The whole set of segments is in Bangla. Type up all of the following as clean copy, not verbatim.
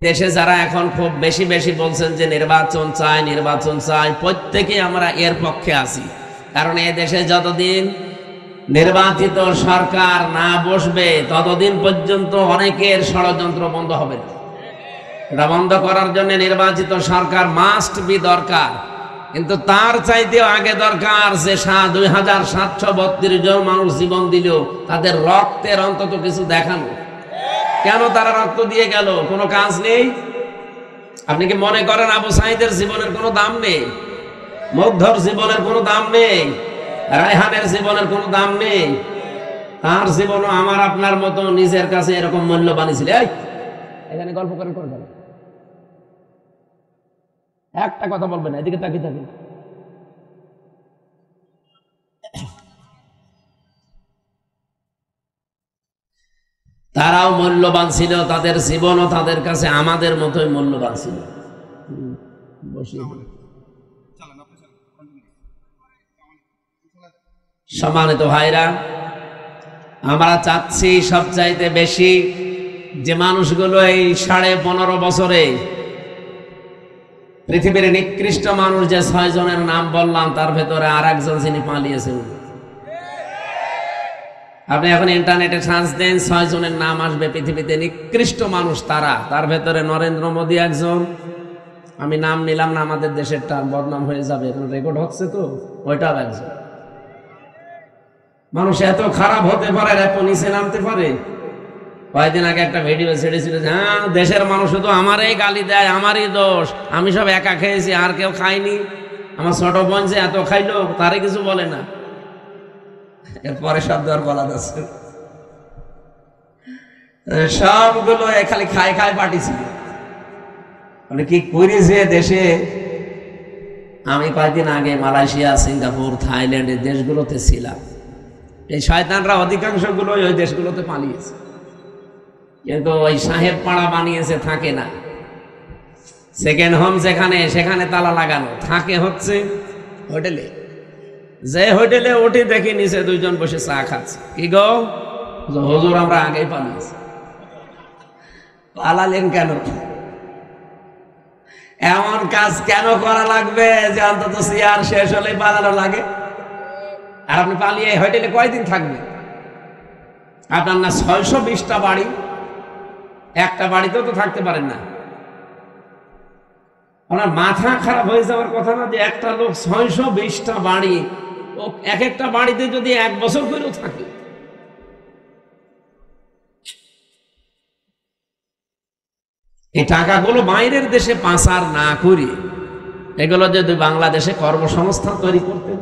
দেশে যারা এখন খুব বেশি বেশি বলছেন যে নির্বাচন চাই, প্রত্যেকেই আমরা এর পক্ষে আছি। কারণ এই দেশে যতদিন নির্বাচিত সরকার না বসবে ততদিন পর্যন্ত অনেকের ষড়যন্ত্র বন্ধ হবে না। এটা বন্ধ করার জন্য নির্বাচিত সরকার মাস্ট বি দরকার, কিন্তু তার চাইতেও আগে দরকার যে 2732 জন মানুষ জীবন দিল, তাদের রক্তের অন্তত কিছু দেখানো। কেন তারা রক্ত দিয়ে গেল? কোনো কাজ নেই? আপনি কি মনে করেন আবু সাঈদের জীবনের কোনো দাম নেই? মুগ্ধর জীবনের কোনো দাম নেই? রায়হানের জীবনের কোনো দাম নেই? তার জীবনও আমার আপনার মতো নিজের কাছে এরকম মূল্যবান ছিল। এখানে গল্প করেন করে যাবে, একটা কথা বলবেন না, এদিকে তাকিয়ে থাকেন। তারাও মূল্যবান ছিল, তাদের জীবনও তাদের কাছে আমাদের মতোই মূল্যবান ছিল। সম্মানিত ভাইরা, আমরা চাচ্ছি সবচাইতে বেশি যে মানুষগুলো এই 15.5 বছরে পৃথিবীর নিকৃষ্ট মানুষ যে 6 জনের নাম বললাম, তার ভেতরে আর একজন যিনি পালিয়েছেন। আপনি এখন ইন্টারনেটে সার্চ দেন, 6 জনের নাম আসবে পৃথিবীতে নিকৃষ্ট মানুষ তারা। তার ভেতরে নরেন্দ্র মোদী একজন। আমি নাম নিলাম না, আমাদের দেশেরটা বদনাম হয়ে যাবে, এখন রেকর্ড হচ্ছে তো, ওইটাও একজন। মানুষ এত খারাপ হতে পারে, এত নিচে নামতে পারে। কয়েকদিন আগে একটা ভিডিও ছেড়েছিল যে হ্যাঁ, দেশের মানুষ শুধু আমারই গালি দেয়, আমারই দোষ, আমি সব একা খেয়েছি, আর কেউ খায়নি। আমার ছোট বোন যে এত খাইলো, তারে কিছু বলে না। এরপরে শব্দ আর বলা যাচ্ছে, সবগুলো খালি খায় খায় পাঠিয়েছিল। মানে কি করেছে দেশে। আমি কয়েকদিন আগে মালয়েশিয়া, সিঙ্গাপুর, থাইল্যান্ড এই দেশগুলোতে ছিলাম। এই শয়তানরা অধিকাংশ গুলো ওই দেশগুলোতে পালিয়েছে, কিন্তু ওই সাহেব পাড়া বানিয়েছে, থাকে না। সেকেন্ড হোম যেখানে, সেখানে তালা লাগানো, থাকে হচ্ছে হোটেলে। যে হোটেলে উঠে দেখি নিচে 2 জন বসে চা খাচ্ছে। কি গো হুজুর, আমরা আগেই পালিয়েছি। পালালেন কেন? এমন কাজ কেন করা লাগবে যে অন্তত চেয়ার শেষ হলেই পালানো লাগে? আর আপনি পালিয়ে হোটেলে কয়দিন থাকবেন? আপনার না 620টা বাড়ি, একটা বাড়িতেও তো থাকতে পারেন না। আপনার মাথা খারাপ হয়ে যাওয়ার কথা না যে একটা লোক 620টা বাড়ি, ও এক একটা বাড়িতে যদি 1 বছর করেও থাকে। এই টাকাগুলো বাইরের দেশে পাচার না করে এগুলো যদি বাংলাদেশে কর্মসংস্থান তৈরি করতেন।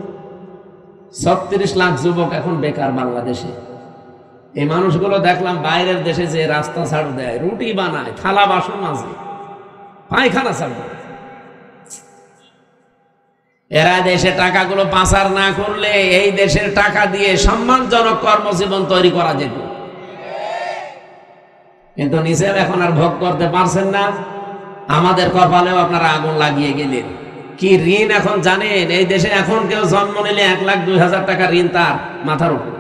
36 লাখ যুবক এখন বেকার বাংলাদেশে। এই মানুষগুলো দেখলাম বাইরের দেশে যে রাস্তা ঝাড়ু দেয়, রুটি বানায়, থালা বাসন মাজে, পায়খানা ছাড়বে। এরা দেশে টাকাগুলো পাচার না করলে এই দেশের টাকা দিয়ে সম্মানজনক কর্মজীবন তৈরি করা যেত, কিন্তু নিজের এখন আর ভোগ করতে পারছেন না। আমাদের কপালেও আপনারা আগুন লাগিয়ে গেলেন। কি ঋণ এখন জানেন? এই দেশে এখন কেউ জন্ম নিলে 1,02,000 টাকা ঋণ তার মাথার উপর,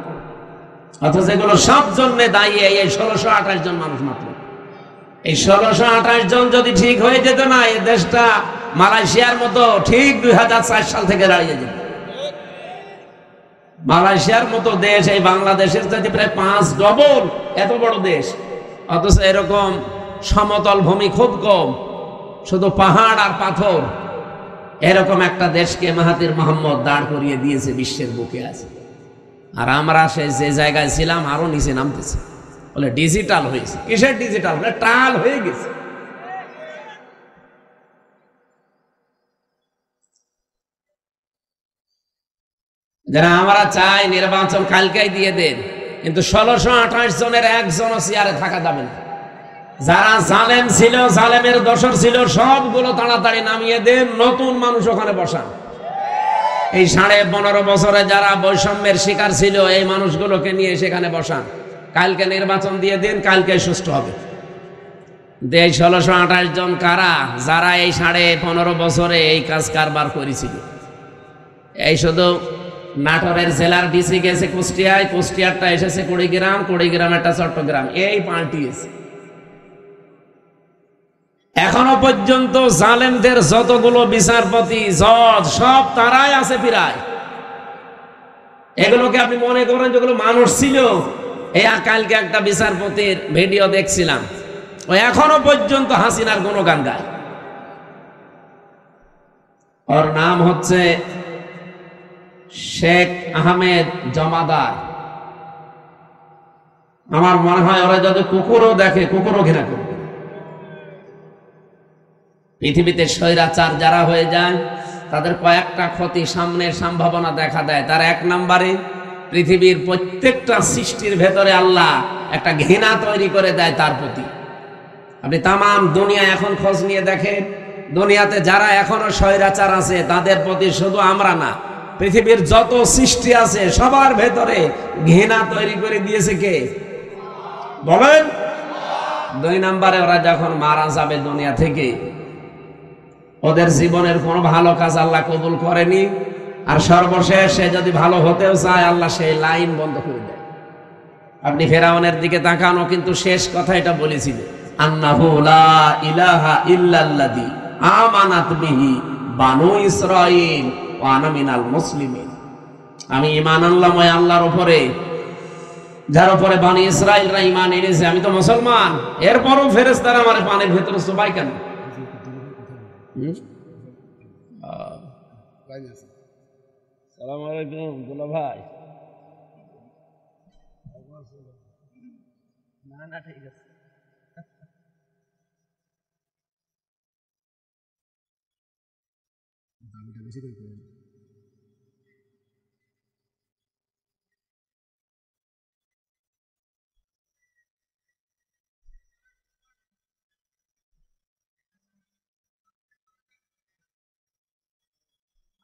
অথচ এগুলো সব জন্য দায়ী এই 1628 জন মানুষ মাত্র। এই 1628 জন যদি ঠিক হয়ে যেত না, এই দেশটা মালয়েশিয়ার মতো ঠিক 2004 সাল থেকে দাঁড়িয়ে যেত। মালয়েশিয়ার মতো দেশ এই বাংলাদেশের চাইতে প্রায় 5 ডবল এত বড় দেশ, অথচ এরকম সমতল ভূমি খুব কম, শুধু পাহাড় আর পাথর। এরকম একটা দেশকে মাহাতির মোহাম্মদ দাঁড় করিয়ে দিয়েছে, বিশ্বের বুকে আছে। আর আমরা যে জায়গায় ছিলাম আরো নিচে নামতেছে। বলে ডিজিটাল হয়েছে। কিসের ডিজিটাল? বলে টাল হয়ে গেছে। যারা আমরা চাই নির্বাচন কালকেই দিয়ে দেন, কিন্তু 1628 জনের একজনও চেয়ারে থাকা যাবে না। যারা জালেম ছিল, জালেমের দোসর ছিল, সবগুলো তাড়াতাড়ি নামিয়ে দেন, নতুন মানুষ ওখানে বসান। এই 15.5 বছরে যারা বৈষম্যের শিকার ছিল, এই মানুষগুলোকে নিয়ে সেখানে বসান। কালকে নির্বাচন দিয়ে দিন, কালকে সুষ্ঠু হবে। এই 1628 জন কারা? যারা এই 15.5 বছরে এই কাজ কারবার করেছিল। এই শুধু নাটোরের জেলার ডিসি গেছে কুষ্টিয়ায়, কুষ্টিয়ারটা এসেছে কুড়িগ্রাম, কুড়িগ্রামেরটা চট্টগ্রাম, এই পাল্টিয়েছে। এখনো পর্যন্ত জালেমদের যতগুলো বিচারপতি জজ সব তারাই আছে প্রায়। এগুলোকে আপনি মনে করেন যেগুলো মানুষ ছিল? এই কালকে একটা বিচারপতির ভিডিও দেখছিলাম, ও এখনো পর্যন্ত হাসিনার গুণগান গায়। ওর নাম হচ্ছে শেখ আহমেদ জমাদার। আমার মনে হয় ওরা যদি কুকুরও দেখে কুকুরও ঘৃণা করবে। পৃথিবীতে স্বৈরাচার যারা হয়ে যায় তাদের কয়েকটা ক্ষতি সামনের সম্ভাবনা দেখা দেয়। তার এক নম্বরে পৃথিবীর প্রত্যেকটা সৃষ্টির ভেতরে আল্লাহ একটা ঘৃণা তৈরি করে দেয় তার প্রতি। আপনি তামাম দুনিয়া এখন খোঁজ নিয়ে দেখেন, দুনিয়াতে যারা এখনো স্বৈরাচার আছে তাদের প্রতি শুধু আমরা না, পৃথিবীর যত সৃষ্টি আছে সবার ভেতরে ঘৃণা তৈরি করে দিয়েছে কে বলেন? দুই নম্বরে ওরা যখন মারা যাবে দুনিয়া থেকে, ওদের জীবনের কোনো ভালো কাজ আল্লাহ কবুল করেনি, আর সর্বশেষ সে যদি ভালো হতেও চায় আল্লাহ সেই লাইন বন্ধ করে দেয়। আপনি ফেরাউনের দিকে তাকানো, কিন্তু শেষ কথা এটা বলেছিল, আন্নাহু লা ইলাহা ইল্লাল্লাযী আমানাত বিহি বানু ইসরাঈল ওয়া আনা মিনাল মুসলিমিন। আমি ঈমান আনলাম ওই আল্লাহর উপরে যার উপরে বনি ইসরাঈলরা ঈমান এনেছে, আমি তো মুসলমান। এরপরও ফেরেশতারা আমার পানির ভেতরে চুবাই কেন? সালাম আলাইকুম দুলা ভাই। না না ঠিক আছে।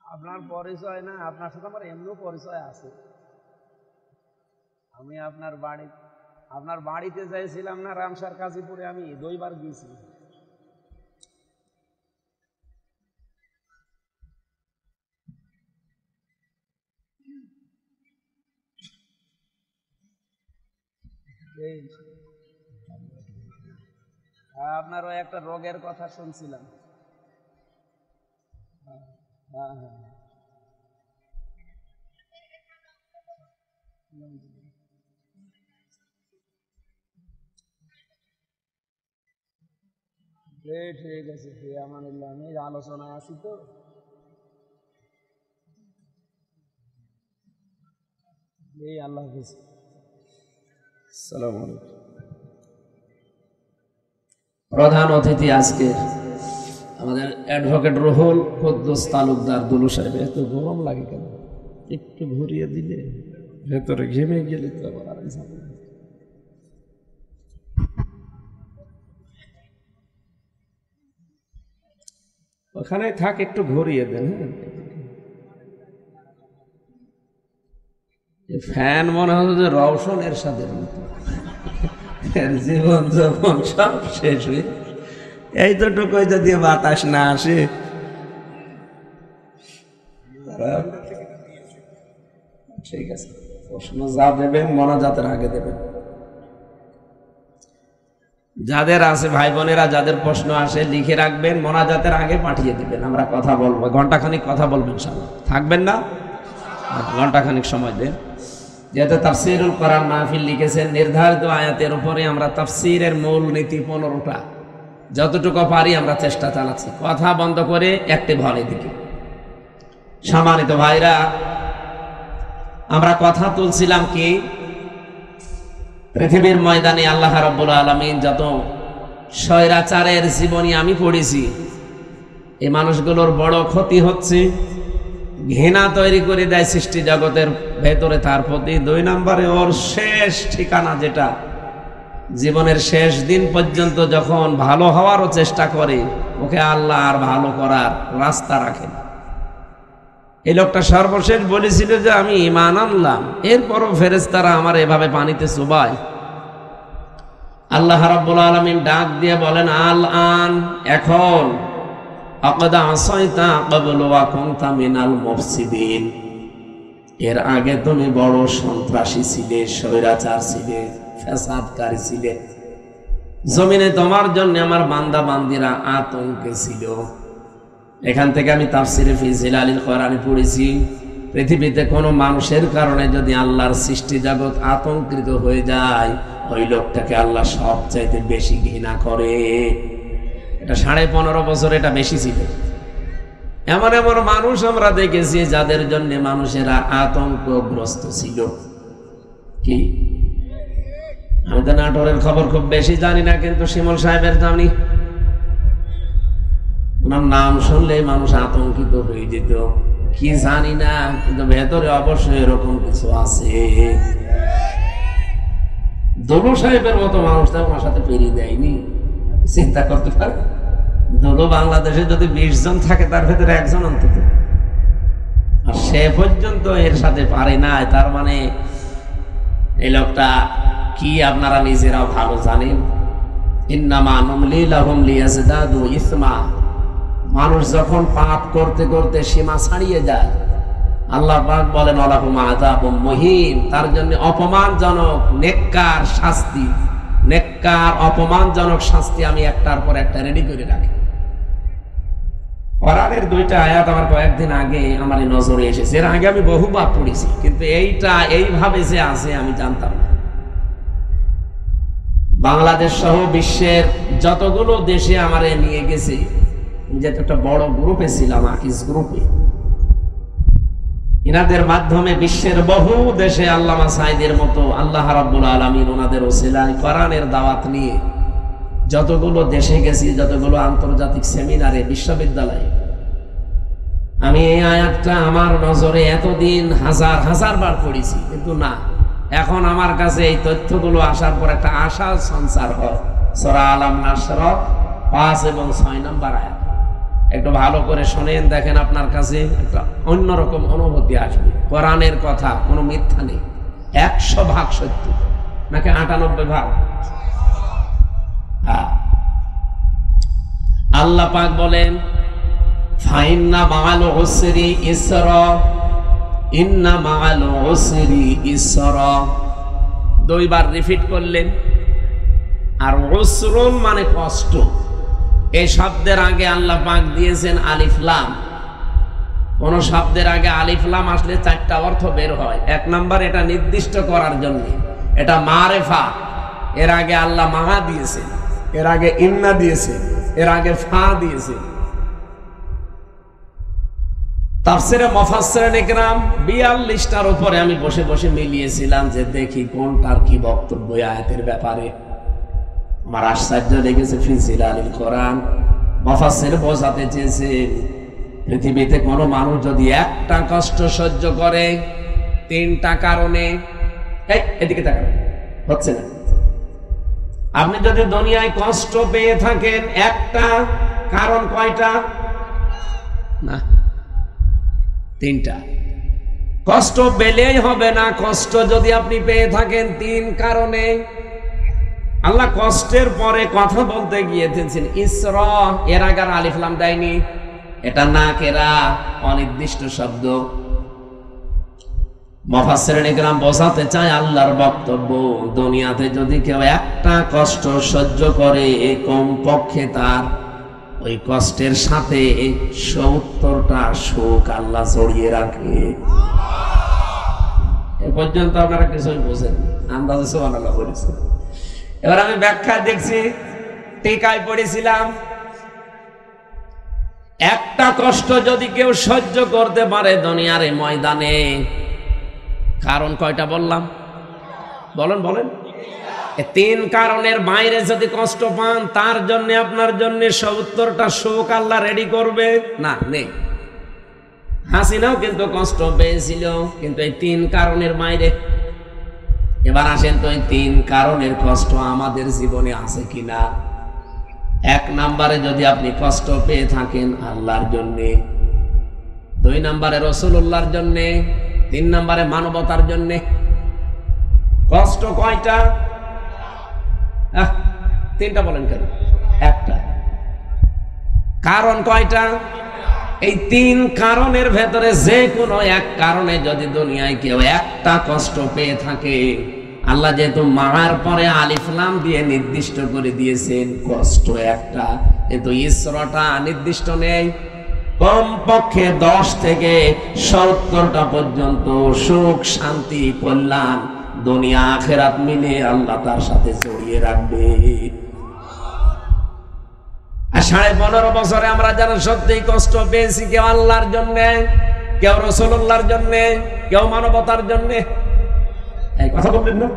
আপনার পরিচয় না, আপনার সাথে আমার এমনিও পরিচয় আছে। আমি আপনার বাড়িতে যাইছিলাম না রামসার কাজীপুরে, আমি 2 বার গিয়েছি। আপনার ওই একটা রোগের কথা শুনছিলাম। হ্যাঁ হ্যাঁ ঠিক আছে, আমানুল্লাহ। আমি আলোচনায় আছি তো। এই আল্লাহ হাফেজ। আসসালামু আলাইকুম। প্রধান অতিথি আজকে আমাদের অ্যাডভোকেট রুহুল কুদ্দুস তালুকদার দুলু সাহেব। এত গরম লাগে কেন? একটু ঘুরিয়ে দিলে ভেতরে ঘেমে গেলে তো আবার ওখানে থাক, একটু ঘুরিয়ে দেন। ফ্যান মনে হচ্ছে যে রওশন এরশাদের মতো, জীবন যখন সব শেষ হয়ে এই তো টুকুই যদি বাতাস না আসে। ঠিক আছে, প্রশ্ন যা দেবেন মোনাজাতের আগে দেবেন। যাদের আছে ভাই বোনেরা, যাদের প্রশ্ন আসে লিখে রাখবেন, মোনাজাতের আগে পাঠিয়ে দিবেন। আমরা কথা বলবো, ঘন্টাখানিক কথা বলবেন, ইনশাআল্লাহ। থাকবেন না? ঘন্টাখানিক সময় দেন। যেহেতু তাফসীরুল কোরআন মাহফিল লিখেছেন, নির্ধারিত আয়াতের উপরে আমরা তাফসীরের মূল নীতি 15টা, যতটুকু পারি আমরা চেষ্টা চালাচ্ছি। কথা বন্ধ করে অ্যাক্টিভ হন এদিকে। সম্মানিত ভাইরা, আমরা কথা তুলছিলাম কি, পৃথিবীর ময়দানে আল্লাহ রাব্বুল আলামিন যত স্বৈরাচারের জীবনী আমি পড়েছি, এই মানুষগুলোর বড় ক্ষতি হচ্ছে, ঘৃণা তৈরি করে দেয় সৃষ্টি জগতের ভেতরে তার প্রতি। 2 নম্বরে ওর শেষ ঠিকানা, যেটা জীবনের শেষ দিন পর্যন্ত যখন ভালো হওয়ারও চেষ্টা করে, ওকে আল্লাহ আর ভালো করার রাস্তা রাখে না। এই লোকটা সর্বশেষ বলেছিল যে আমি ঈমান আনলাম, এরপরও ফেরেশতারা আমার এভাবে পানিতে চুবায়। আল্লাহ রাব্বুল আলামিন ডাক দিয়ে বলেন, আল আন, এখন, আকাদ আসাইতা ক্বাবলু ওয়া কুনতা মিনাল মুফসিদিন, এর আগে তুমি বড় সন্ত্রাসী ছিলে, স্বৈরাচার ছিলে, ফ্যাসাদকারী ছিলে। জমিনে তোমার জন্য আমার বান্দা বান্দিরা আতঙ্কে ছিল। এখান থেকে আমি তাফসিরে ফি জিলালিল কোরআনে পড়েছি, পৃথিবীতে কোনো মানুষের কারণে যদি আল্লাহর সৃষ্টি জগৎ আতঙ্কিত হয়ে যায়, ওই লোকটাকে আল্লাহ সবচাইতে বেশি ঘৃণা করে। এটা 15.5 বছর এটা বেশি ছিল। এমন এমন মানুষ আমরা দেখেছি যাদের জন্য মানুষেরা আতঙ্কগ্রস্ত ছিল। কি আমি তো নাটোরের খবর খুব বেশি জানি না, কিন্তু শিমুল সাহেবের জানি। ওনার নাম শুনলে মানুষ আতঙ্কিত হয়ে যেত। কি জানি না, কিন্তু ভেতরে অবশ্যই এরকম কিছু আছে। দোলো সাহেবের মতো মানুষটা ওনার সাথে পেরিয়ে দেয়নি, চিন্তা করতে পারে। দোলো বাংলাদেশে যদি 20 জন থাকে তার ভেতরে একজন অন্তত, আর সে পর্যন্ত এর সাথে পারে না। তার মানে এই লোকটা কি আপনারা নিজেরাও ভালো জানেন। ইন্নামা নুমলি লাহুম লিয়াজদাদু ইসমা। মানুষ যখন পাপ করতে করতে সীমা ছাড়িয়ে যায়, আল্লাহ পাক বলেন আলাহুম আযাবুম মুহিন, তার জন্য অপমানজনক নেককার শাস্তি, নেককার অপমানজনক শাস্তি আমি একটার পর একটা রেডি করে রাখি। কোরআনের 2টা আয়াত আমার কয়েকদিন আগে আমার নজরে এসেছে। এর আগে আমি বহুবার পড়েছি, কিন্তু এইটা এইভাবে যে আছে আমি জানতাম না। বাংলাদেশ সহ বিশ্বের যতগুলো দেশে আমারে নিয়ে গেছে, যেহেতু একটা বড় গ্রুপে ছিলাম, আকিস গ্রুপে, ইনাদের মাধ্যমে বিশ্বের বহু দেশে আল্লামা সাঈদের মতো আল্লাহ রাব্বুল আলামিন ওনাদের ওসিলায় কোরআনের দাওয়াত নিয়ে যতগুলো দেশে গেছি, যতগুলো আন্তর্জাতিক সেমিনারে, বিশ্ববিদ্যালয়ে, আমি এই আয়াতটা আমার নজরে এতদিন হাজার হাজার বার পড়েছি, কিন্তু না, এখন আমার কাছে এই তথ্যগুলো আসার পর একটা আশা সঞ্চার হয়। সূরা আলাম নাশরা 5 এবং 6 নম্বর আয়াত একটু ভালো করে শোনেন, দেখেন আপনার কাছে একটা অন্যরকম অনুভূতি আসবে। কোরআনের কথা কোনো মিথ্যা নেই, 100% সত্য, নাকি 98%? আল্লাহ পাক বলেন ফাইন্না মাআল উসরি ইসরা, ইন্না মাআল উসরি ইসরা, 2 বার রিপিট করলেন। আর উসরুন মানে কষ্ট। এই শব্দের আগে আল্লাহ পাক দিয়েছেন আলিফ লাম। কোন শব্দের আগে আলিফ লাম আসলে 4টা অর্থ বের হয়। 1 নাম্বার, এটা নির্দিষ্ট করার জন্য, এটা মারেফা। এর আগে আল্লাহ মাহা দিয়েছেন, এর আগে ইন্না দিয়েছে, এর আগে ফা দিয়েছে। তাফসিরে মুফাসসিরিন ইকরাম 42টার উপরে আমি বসে বসে মিলিয়েছিলাম যে দেখি কোনটার কি বক্তব্য আয়াতের ব্যাপারে। আমার আশ্চর্য লেগেছে। ফি জিলালিল কোরআন মুফাসসির বোঝাতে চেয়েছে পৃথিবীতে কোনো মানুষ যদি একটা কষ্ট সহ্য করে 3টা কারণে, এদিকে তাকান, হচ্ছে না, আপনি যদি দুনিয়ায় কষ্ট পেয়ে থাকেন একটা কারণ, কয়টা? না, 3টা। কষ্ট পেলেই হবে না, কষ্ট যদি আপনি পেয়ে থাকেন 3 কারণে। আল্লাহ কষ্টের পরে কথা বলতে গিয়েছেন ইসরা, এর আগে আলিফ লাম দেয়নি, এটা নাকেরা, অনির্দিষ্ট শব্দ। মুফাসসিরিন ইকরাম বোঝাতে চায় আল্লাহর বক্তব্য, দুনিয়াতে যদি কেউ একটা কষ্ট সহ্য করে, কমপক্ষে তার ওই কষ্টের সাথে 70টা সুখ আল্লাহ জড়িয়ে রাখে। এ পর্যন্ত আপনারা কিছুই বোঝেন, আন্দাজে সুবহানাল্লাহ বলেছেন। এবার আমি ব্যাখ্যা দেখছি, টিকায় পড়েছিলাম, একটা কষ্ট যদি কেউ সহ্য করতে পারে দুনিয়ার এই ময়দানে, কারণ কয়টা বললাম? বলেন বলেন। 3 কারণের বাইরে যদি কষ্ট পান, তার জন্য আপনার জন্য 70টা সুখ আল্লাহ রেডি করবে না? নেই। হাসিনাও কিন্তু কষ্ট পেয়েছিল, কিন্তু এই 3 কারণের বাইরে। এবার আসেন তো, এই 3 কারণের কষ্ট আমাদের জীবনে আছে কিনা? 1 নাম্বারে যদি আপনি কষ্ট পেয়ে থাকেন আল্লাহর জন্যে, 2 নাম্বারে রাসূলুল্লাহর জন্যে, 3 নাম্বারে মানবতার জন্যে। কষ্ট কয়টা? 3টা বলেন কেন? 1টা। কারণ কয়টা? এই 3 কারণের ভেতরে যে কোনো 1 কারণে যদি দুনিয়ায় কেউ একটা কষ্ট পেয়ে থাকে, আল্লাহ যেহেতু মার পরে আলিফ লাম দিয়ে নির্দিষ্ট করে দিয়েছেন কষ্ট একটা, কিন্তু ইসরাটা নির্দিষ্ট নেই। কমপক্ষে 10 থেকে 70টা পর্যন্ত সুখ শান্তি কল্যাণ দুনিয়া আখিরাত মিলে আল্লাহ তার সাথে জড়িয়ে রাখবে। আর 15.5 বছরে আমরা যারা সত্যি কষ্ট পেয়েছি, কেউ আল্লাহর জন্য, কেউ রাসূলুল্লাহর জন্য, কেউ মানবতার জন্য, এই কথা বললেন না?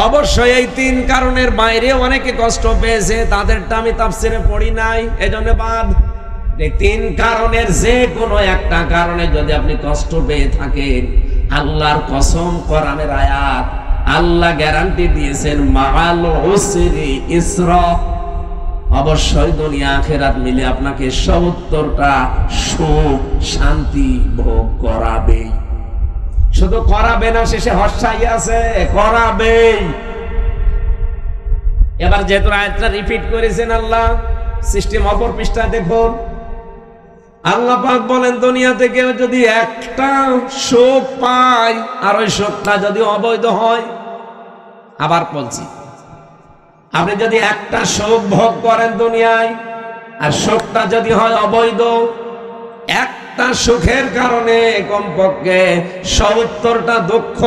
অবশ্যই এই 3 কারণের বাইরে অনেকে কষ্ট পেয়েছে, তাদেরটা আমি তাফসিরে পড়ি নাই, এজন্য বাদ। এই 3 কারণের যে কোনো একটা কারণে যদি আপনি কষ্ট পেয়ে থাকেন, আল্লাহর কসম, কোরআনের আয়াত, আল্লাহ গ্যারান্টি দিয়েছেন মাআল উসরি ইসরা, অবশ্যই দুনিয়া আখিরাত মিলে আপনাকে 70টা সুখ শান্তি ভোগ করাবে। শুধু করাবে না, শেষে হর্ষাই আছে, করাবে। এবার যেহেতু আয়াতটা রিপিট করেছেন আল্লাহ, সিস্টেম অপর পৃষ্ঠা দেখুন। আল্লাহ পাক বলেন, দুনিয়াতে কেউ যদি একটা সুখ পায় আর ওই সুখটা যদি অবৈধ হয়, আবার বলছি, আপনি যদি একটা সুখ ভোগ করেন দুনিয়ায় আর সুখটা যদি হয় অবৈধ, একটা সুখের কারণে কমপক্ষে 70টা দুঃখ,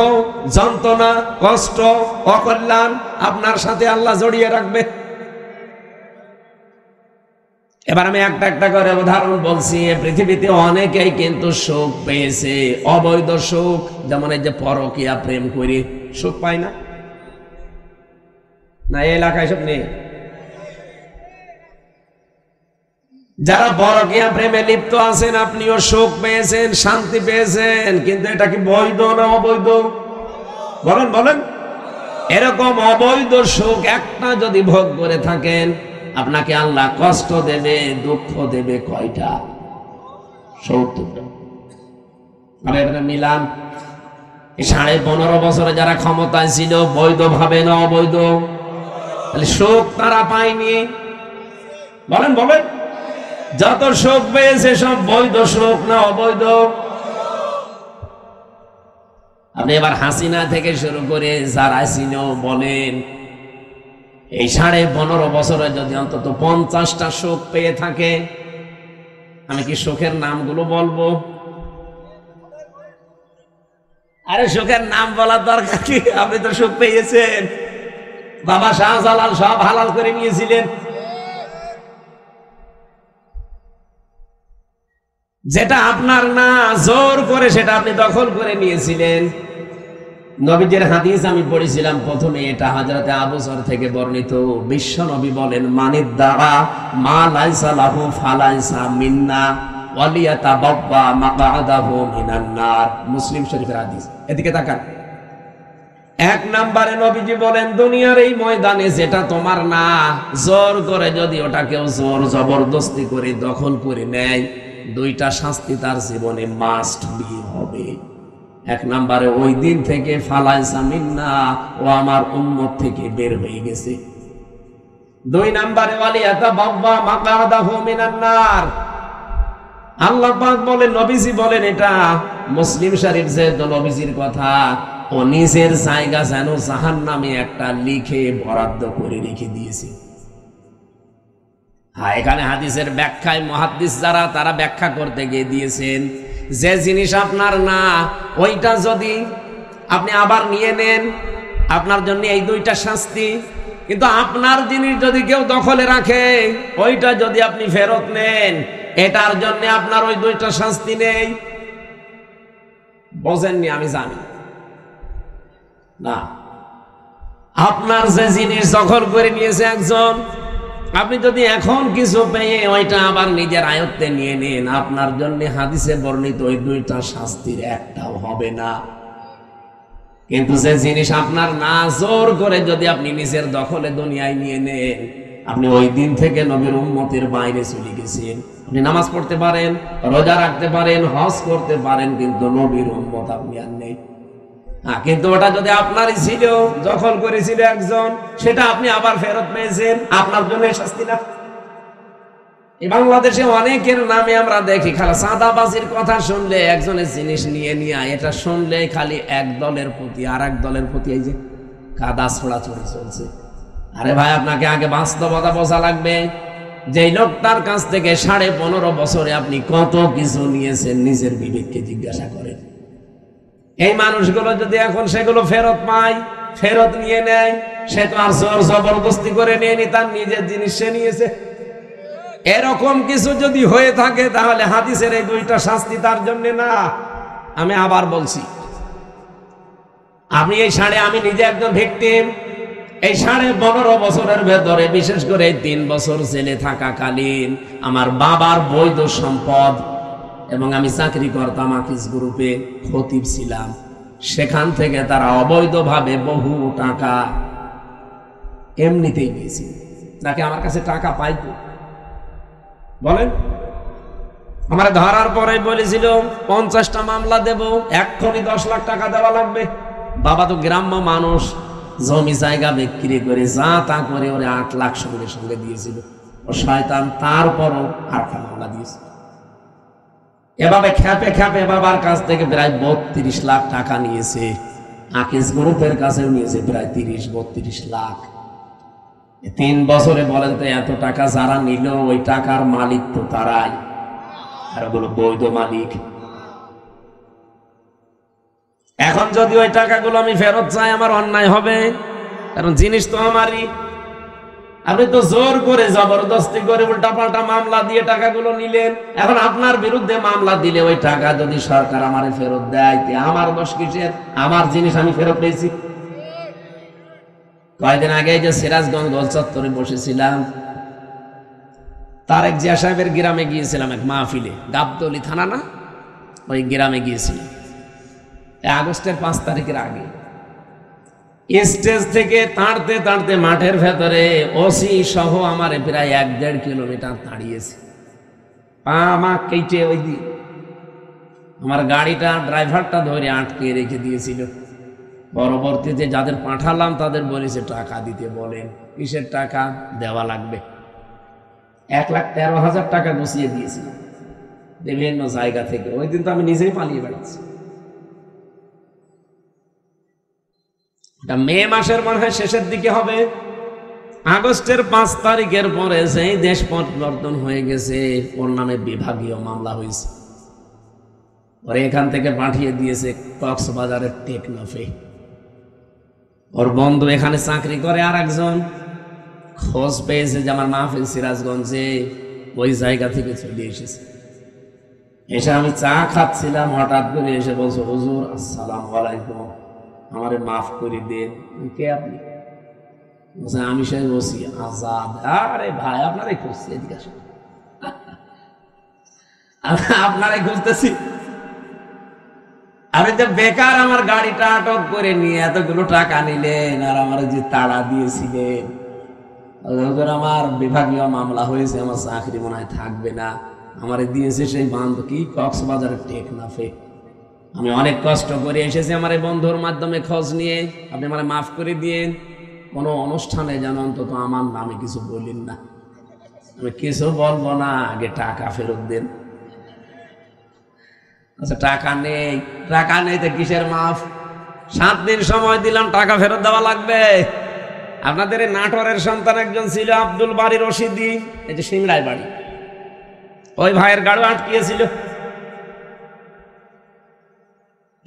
যন্ত্রণা, কষ্ট, অকল্যাণ আপনার সাথে আল্লাহ জড়িয়ে রাখবে। এবার আমি একটা একটা করে উদাহরণ বলছি। পৃথিবীতে অনেকেই কিন্তু সুখ পেয়েছে, অবৈধ সুখ, যেমন এই যে পরকীয়া প্রেম করে সুখ পায় না, না এই এলাকায় সব নেই? যারা পরকীয়া প্রেমে লিপ্ত আছেন, আপনিও সুখ পেয়েছেন, শান্তি পেয়েছেন, কিন্তু এটা কি বৈধ না অবৈধ? বলেন বলেন। এরকম অবৈধ সুখ একটা যদি ভোগ করে থাকেন, আপনাকে আল্লাহ কষ্ট দেবে, দুঃখ দেবে কয়টা? 70টা। আর এবারে মিলান, 15.5 বছরে যারা ক্ষমতায় ছিল, বৈধ ভাবে না অবৈধ? তাহলে সুখ তারা পায়নি। বলেন বলেন, যত সুখ পেয়েছে সব বৈধ সুখ না অবৈধ? আপনি এবার হাসিনা থেকে শুরু করে যারা ছিল বলেন, এই 15.5 বছরে যদি অন্তত 50টা সুখ পেয়ে থাকে, আমি কি সুখের নামগুলো বলবো? আরে সুখের নাম বলার দরকার কি? আপনি তো সুখ পেয়েছেন, বাবা শাহজালাল সব হালাল করে নিয়েছিলেন। যেটা আপনার না, জোর করে সেটা আপনি দখল করে নিয়েছিলেন। নবীজির হাদিস আমি পড়েছিলাম প্রথমে, এটা হযরতে আবু যর থেকে বর্ণিত। বিশ্ব নবী বলেন, মানিদ দারা মা লাইসা লাহু ফালাইসা মিন্না ওয়ালিয়াতাবাব্বা মাকআদাহু মিনান নার। মুসলিম শরীফের হাদিস। এদিকে তাকান। 1 নম্বরে নবীজি বলেন, দুনিয়ার এই ময়দানে যেটা তোমার না, জোর করে যদি ওটা কেউ জোর জবরদস্তি করে দখল করে নেয়, 2টা শাস্তি তার জীবনে মাস্ট বি হবে। 1 নম্বরে ওই দিন থেকে ফালাইসা মিন্না, ও আমার উম্মত থেকে বের হয়ে গেছে। 2 নম্বরে ওয়ালিয়াতাবাব্বা মাকআদাহু মিনান নার। আল্লাহ পাক বলেন, নবীজি বলেন, এটা মুসলিম শরীফ যে নবীজির কথা, ও নিজের জায়গা যেন জাহান্নামে একটা লিখে বরাদ্দ করে রেখে দিয়েছে। হ্যাঁ, এখানে হাদিসের ব্যাখ্যায় মুহাদ্দিস যারা, তারা ব্যাখ্যা করতে গিয়ে দিয়েছেন, যে জিনিস আপনার না, ওইটা যদি আপনি আবার নিয়ে নেন, আপনার জন্য এই 2টা শাস্তি। কিন্তু আপনার জিনিস যদি কেউ দখলে রাখে, ওইটা যদি আপনি ফেরত নেন, এটার জন্য আপনার ওই 2টা শাস্তি নেই। বোঝেননি? আমি জানি না। আপনার যে জিনিস দখল করে নিয়েছে একজন, আপনি যদি এখন কিছু পেয়ে ওইটা আবার নিজের আয়ত্তে নিয়ে নেন, আপনার জন্য হাদিসে বর্ণিত ওই 2টা শাস্তির একটাও হবে না। কিন্তু যে জিনিস আপনার না, জোর করে যদি আপনি নিজের দখলে দুনিয়ায় নিয়ে নেন, আপনি ওই দিন থেকে নবীর উম্মতের বাইরে চলে গেছেন। আপনি নামাজ পড়তে পারেন, রোজা রাখতে পারেন, হজ করতে পারেন, কিন্তু নবীর উম্মত আপনি আর নেই। কিন্তু ওটা যদি আপনারই ছিল, দখল করেছিল একজন, সেটা আপনি আবার ফেরত পেয়েছেন, আপনার জন্য শাস্তি না? এই বাংলাদেশে অনেকের নামে আমরা দেখি খালি চাঁদাবাজির কথা শুনলে একজনের জিনিস নিয়ে নিয়ে এটা শুনলে খালি এক দলের প্রতি আর এক দলের প্রতি এই যে কাদা ছোড়াছড়ি চলছে। আরে ভাই, আপনাকে আগে বাস্তবতা বোঝা লাগবে। যেই লোকটার কাছ থেকে 15.5 বছরে আপনি কত কিছু নিয়েছেন নিজের বিবেককে জিজ্ঞাসা করেন। এই মানুষগুলো যদি এখন সেগুলো ফেরত পায়, ফেরত নিয়ে নেয়, সে তো আর জোর জবরদস্তি করে নিয়ে নি, তার নিজের জিনিস সে নিয়েছে। এরকম কিছু যদি হয়ে থাকে তাহলে হাদিসের এই দুইটা শাস্তি তার জন্য না। আমি আবার বলছি, আমি আমি নিজে একজন ভিকটিম। এই 15.5 বছরের ভেতরে বিশেষ করে 3 বছর জেলে থাকাকালীন আমার বাবার বৈধ সম্পদ, এবং আমি চাকরি করতাম আকিস গ্রুপে, খতিব ছিলাম, সেখান থেকে তারা অবৈধভাবে বহু টাকা এমনিতেই নিয়েছে। নাকি আমার কাছে টাকা পাইতো? বলেন। আমার ধরার পরে বলেছিল 50টা মামলা দেব, এক্ষুনি 10 লাখ টাকা দেওয়া লাগবে। বাবা তো গ্রাম্য মানুষ, জমি জায়গা বিক্রি করে যা তা করে ওরে 8 লাখ সঙ্গে সঙ্গে দিয়েছিল ও শয়তান। তারপরও আরেকটা মামলা দিয়েছিল। এভাবে খেপে খেপে বাবার কাছ থেকে প্রায় 32 লাখ টাকা নিয়েছে। আকিস গ্রুপের কাছেও নিয়েছে প্রায় 30-32 লাখ। 3 বছরে বলেন তো এত টাকা যারা নিল, ওই টাকার মালিক তো তারাই, আর ওগুলো বৈধ মালিক। এখন যদি ওই টাকাগুলো আমি ফেরত চাই, আমার অন্যায় হবে, কারণ জিনিস তো আমারই। আপনি তো জোর করে জবরদস্তি করে উল্টাপাল্টা মামলা দিয়ে টাকাগুলো নিলেন। এখন আপনার বিরুদ্ধে মামলা দিলে ওই টাকা যদি সরকার আমারে ফেরত দেয়, আমার দোষ কিসের? আমার জিনিস আমি ফেরত পেয়েছি। কয়েকদিন আগে যে সিরাজগঞ্জ গোল চত্বরে বসেছিলাম, তারেক জিয়া সাহেবের গ্রামে গিয়েছিলাম এক মাহফিলে, গাবতলী থানা না, ওই গ্রামে গিয়েছিলাম আগস্টের 5 তারিখের আগে। স্টেজ থেকে তাড়তে তাড়তে মাঠের ভেতরে ওসি সহ আমারে প্রায় 1-1.5 কিলোমিটার তাড়িয়েছে। পা মা কেটে ওই দিন আমার গাড়িটা ড্রাইভারটা ধরে আটকে রেখে দিয়েছিল। পরবর্তীতে যাদের পাঠালাম তাদের বলেছে টাকা দিতে বলেন। কিসের টাকা? দেওয়া লাগবে। 1,13,000 টাকা গুছিয়ে দিয়েছিল বিভিন্ন জায়গা থেকে। ওই দিন তো আমি নিজেই পালিয়ে বেড়াচ্ছি। মে মাসের মনে হয় শেষের দিকে হবে। আগস্টের 5 তারিখের পরে সেই দেশ পরিবর্তন হয়ে গেছে, ওর নামে বিভাগীয় মামলা হয়েছে। ওরে এখান থেকে পাঠিয়ে দিয়েছে কক্সবাজারের টেকনাফে। ওর বন্ধু এখানে চাকরি করে, আর একজন খোঁজ পেয়েছে যে আমার মাহফিল সিরাজগঞ্জে, ওই জায়গা থেকে চলে এসেছে। এসে আমি চা খাচ্ছিলাম, হঠাৎ করে এসে বলছো, হুজুর আসসালামু আলাইকুম, আমারে মাফ করে দেন। কে আপনি? আমি সে বসি আজাদ। আরে ভাই, আপনারাই খুঁজছি, এদিকে আসুন। আপনারাই খুঁজতেছি। আরে যে বেকার আমার গাড়িটা আটক করে নিয়ে এতগুলো টাকা নিলেন, আর আমার যে তাড়া দিয়েছিলেন, আমার বিভাগীয় মামলা হয়েছে, আমার চাকরি মনে হয় থাকবে না, আমারে দিয়েছে সেই বান্ধব কি কক্সবাজারের টেকনাফে। আমি অনেক কষ্ট করে এসেছি আমার এই বন্ধুর মাধ্যমে খোঁজ নিয়ে, আপনি আমার মাফ করে দিয়েন। কোনো অনুষ্ঠানে যেন অন্তত আমার নামে কিছু বললেন না। আমি কিছু বলবো না, আগে টাকা ফেরত দেন। আচ্ছা, টাকা নেই, টাকা নেই তো কিসের মাফ? 7 দিন সময় দিলাম, টাকা ফেরত দেওয়া লাগবে। আপনাদের এই নাটোরের সন্তান একজন ছিল আব্দুল বাড়ি রশিদি, এই যে সিংড়ায় বাড়ি, ওই ভাইয়ের গাড়ি আটকিয়েছিল।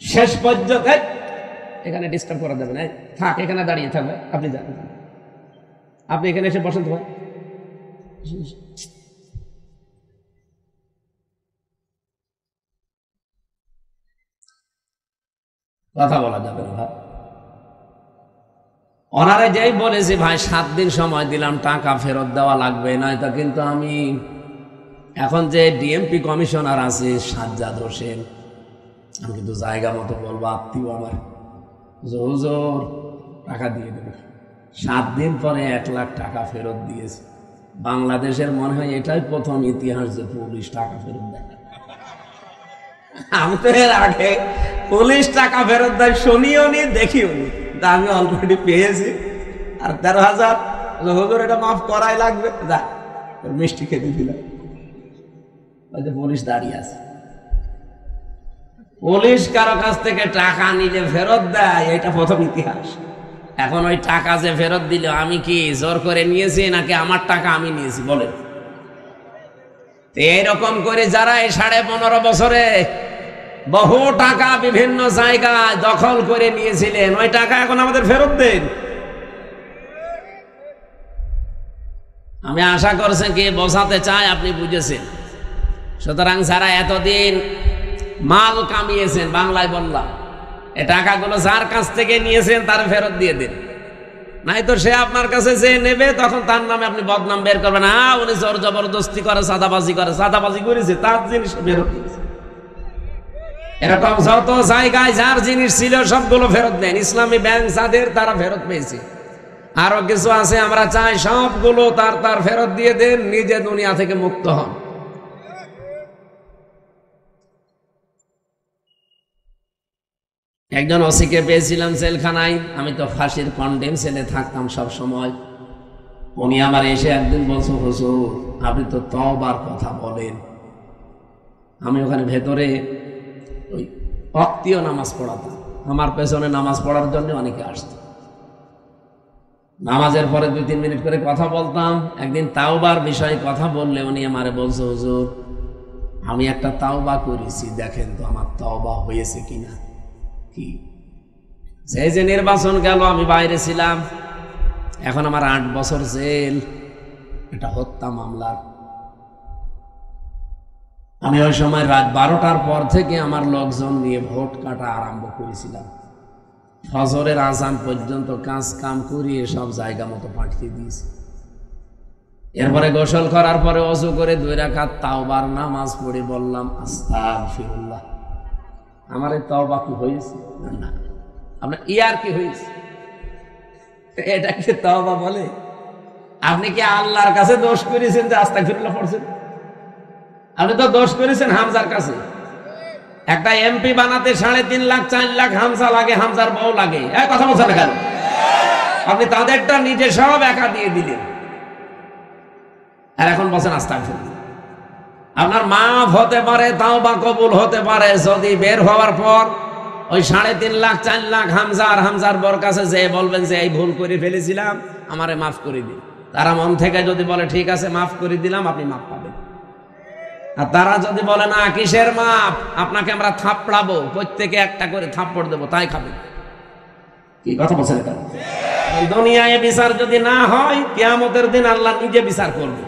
শেষ পর্যন্ত এখানে ডিস্টার্ব করা যাবে না, থাক, এখানে দাঁড়িয়ে থাকবে, আপনি যান, আপনি এখানে এসে বসেন তো ভাই। কথা বলা যাবে না ভাই। ওনারা যেই বলেছে ভাই 7 দিন সময় দিলাম, টাকা ফেরত দেওয়া লাগবে, নয়তো কিন্তু আমি এখন যে ডিএমপি কমিশনার আছে সাজ্জাদ হোসেন, আমি কিন্তু জায়গা মতো বলবো, আত্মীয় আমার, হুজুর টাকা দিয়ে দেবে। 7 দিন পরে 1 লাখ টাকা ফেরত দিয়েছে। বাংলাদেশের মনে হয় এটাই প্রথম ইতিহাস যে পুলিশ টাকা ফেরত দেয়। আমি তো এর আগে পুলিশ টাকা ফেরত দেয় শুনিও নি, দেখিও নি, তা আমি অলরেডি পেয়েছি। আর 13,000 হুজুর এটা মাফ করাই লাগবে, যা মিষ্টি খেতে দিলাম। ওই যে পুলিশ দাঁড়িয়ে আছে। পুলিশ কারো কাছ থেকে টাকা নিলে ফেরত দেয়, এটা প্রথম ইতিহাস। এখন ওই টাকা যে ফেরত দিল, আমি কি জোর করে নিয়েছি নাকি আমার টাকা আমি নিয়েছি বলেন? এইরকম করে যারা এই 15.5 বছরে বহু টাকা বিভিন্ন জায়গায় দখল করে নিয়েছিলেন, ওই টাকা এখন আমাদের ফেরত দেন। আমি আশা করছেন কি বোঝাতে চাই আপনি বুঝেছেন। সুতরাং যারা এতদিন মাল কামিয়েছেন, বাংলায় বললাম, এ টাকাগুলো যার কাছ থেকে নিয়েছেন তার ফেরত দিয়ে দিন, নাই তো সে আপনার কাছে যে নেবে তখন তার নামে আপনি বদনাম বের করবেন। উনি জোর জবরদস্তি করে, চাঁদাবাজি করেছে, তার জিনিস ফেরত দিয়েছে। এরকম যত জায়গায় যার জিনিস ছিল সবগুলো ফেরত দেন। ইসলামী ব্যাংক যাদের, তারা ফেরত পেয়েছে। আরো কিছু আছে, আমরা চাই সবগুলো তার ফেরত দিয়ে দেন, নিজে দুনিয়া থেকে মুক্ত হন। একজন ওসিকে পেয়েছিলাম জেলখানায়, আমি তো ফাঁসির কন্ডেম সেলে থাকতাম সব সময়। উনি আমার এসে একদিন বলছো, হুজুর আপনি তো তওবার কথা বলেন। আমি ওখানে ভেতরে ওই ওয়াক্তীয় নামাজ পড়াতাম, আমার পেছনে নামাজ পড়ার জন্য অনেকে আসতো। নামাজের পরে 2-3 মিনিট করে কথা বলতাম। একদিন তাওবার বিষয়ে কথা বললে উনি আমারে বলছো, হুজুর আমি একটা তাওবা করেছি, দেখেন তো আমার তাওবা হয়েছে কিনা। কি সেই যে নির্বাচন গেল, আমি বাইরে ছিলাম, এখন আমার 8 বছর জেল, এটা হত্যা মামলার। আমি ওই সময় রাত 12টার পর থেকে আমার লোকজন নিয়ে ভোট কাটা আরম্ভ করেছিলাম। ফজরের আজান পর্যন্ত কাজ কাম করিয়ে সব জায়গা মতো পাঠিয়ে দিয়েছি। এরপরে গোসল করার পরে ওযু করে 2 রাকাত তাওবার নামাজ পড়ে বললাম, আস্তাগফিরুল্লাহ। আমার এই তওবা কি হয়েছে? না, আপনার ইয়ার কি হয়েছে? এটা কি তওবা বলে? আপনি কি আল্লাহর কাছে দোষ করেছেন যে আস্তাগফিরুল্লাহ পড়ছেন? আপনি তো দোষ করেছেন হামজার কাছে। একটা এমপি বানাতে 3.5 লাখ 4 লাখ হামজা লাগে, হামজার বউ লাগে। কথা বলছেন না কেন? আপনি তাদেরটা নিজে সব একা দিয়ে দিলেন, আর এখন বলছেন আস্তাগফিরুল্লাহ। আপনার মাফ হতে পারে, তাওবা কবুল হতে পারে যদি বের হওয়ার পর ওই 3.5 লাখ 4 লাখ হামজার বর কাছে যে বলবেন যে এই ভুল করে ফেলেছিলাম, আমারে মাফ করে দিন। তারা মন থেকে যদি বলে ঠিক আছে মাফ করে দিলাম, আপনি মাফ পাবেন। আর তারা যদি বলে না, কিসের মাপ, আপনাকে আমরা থাপড়াবো, প্রত্যেকে একটা করে থাপ্পড় দেবো, তাই খাবেন। কি কথা বলছেন? দুনিয়ায় বিচার যদি না হয়, কিয়ামতের দিন আল্লাহ নিজে বিচার করবে।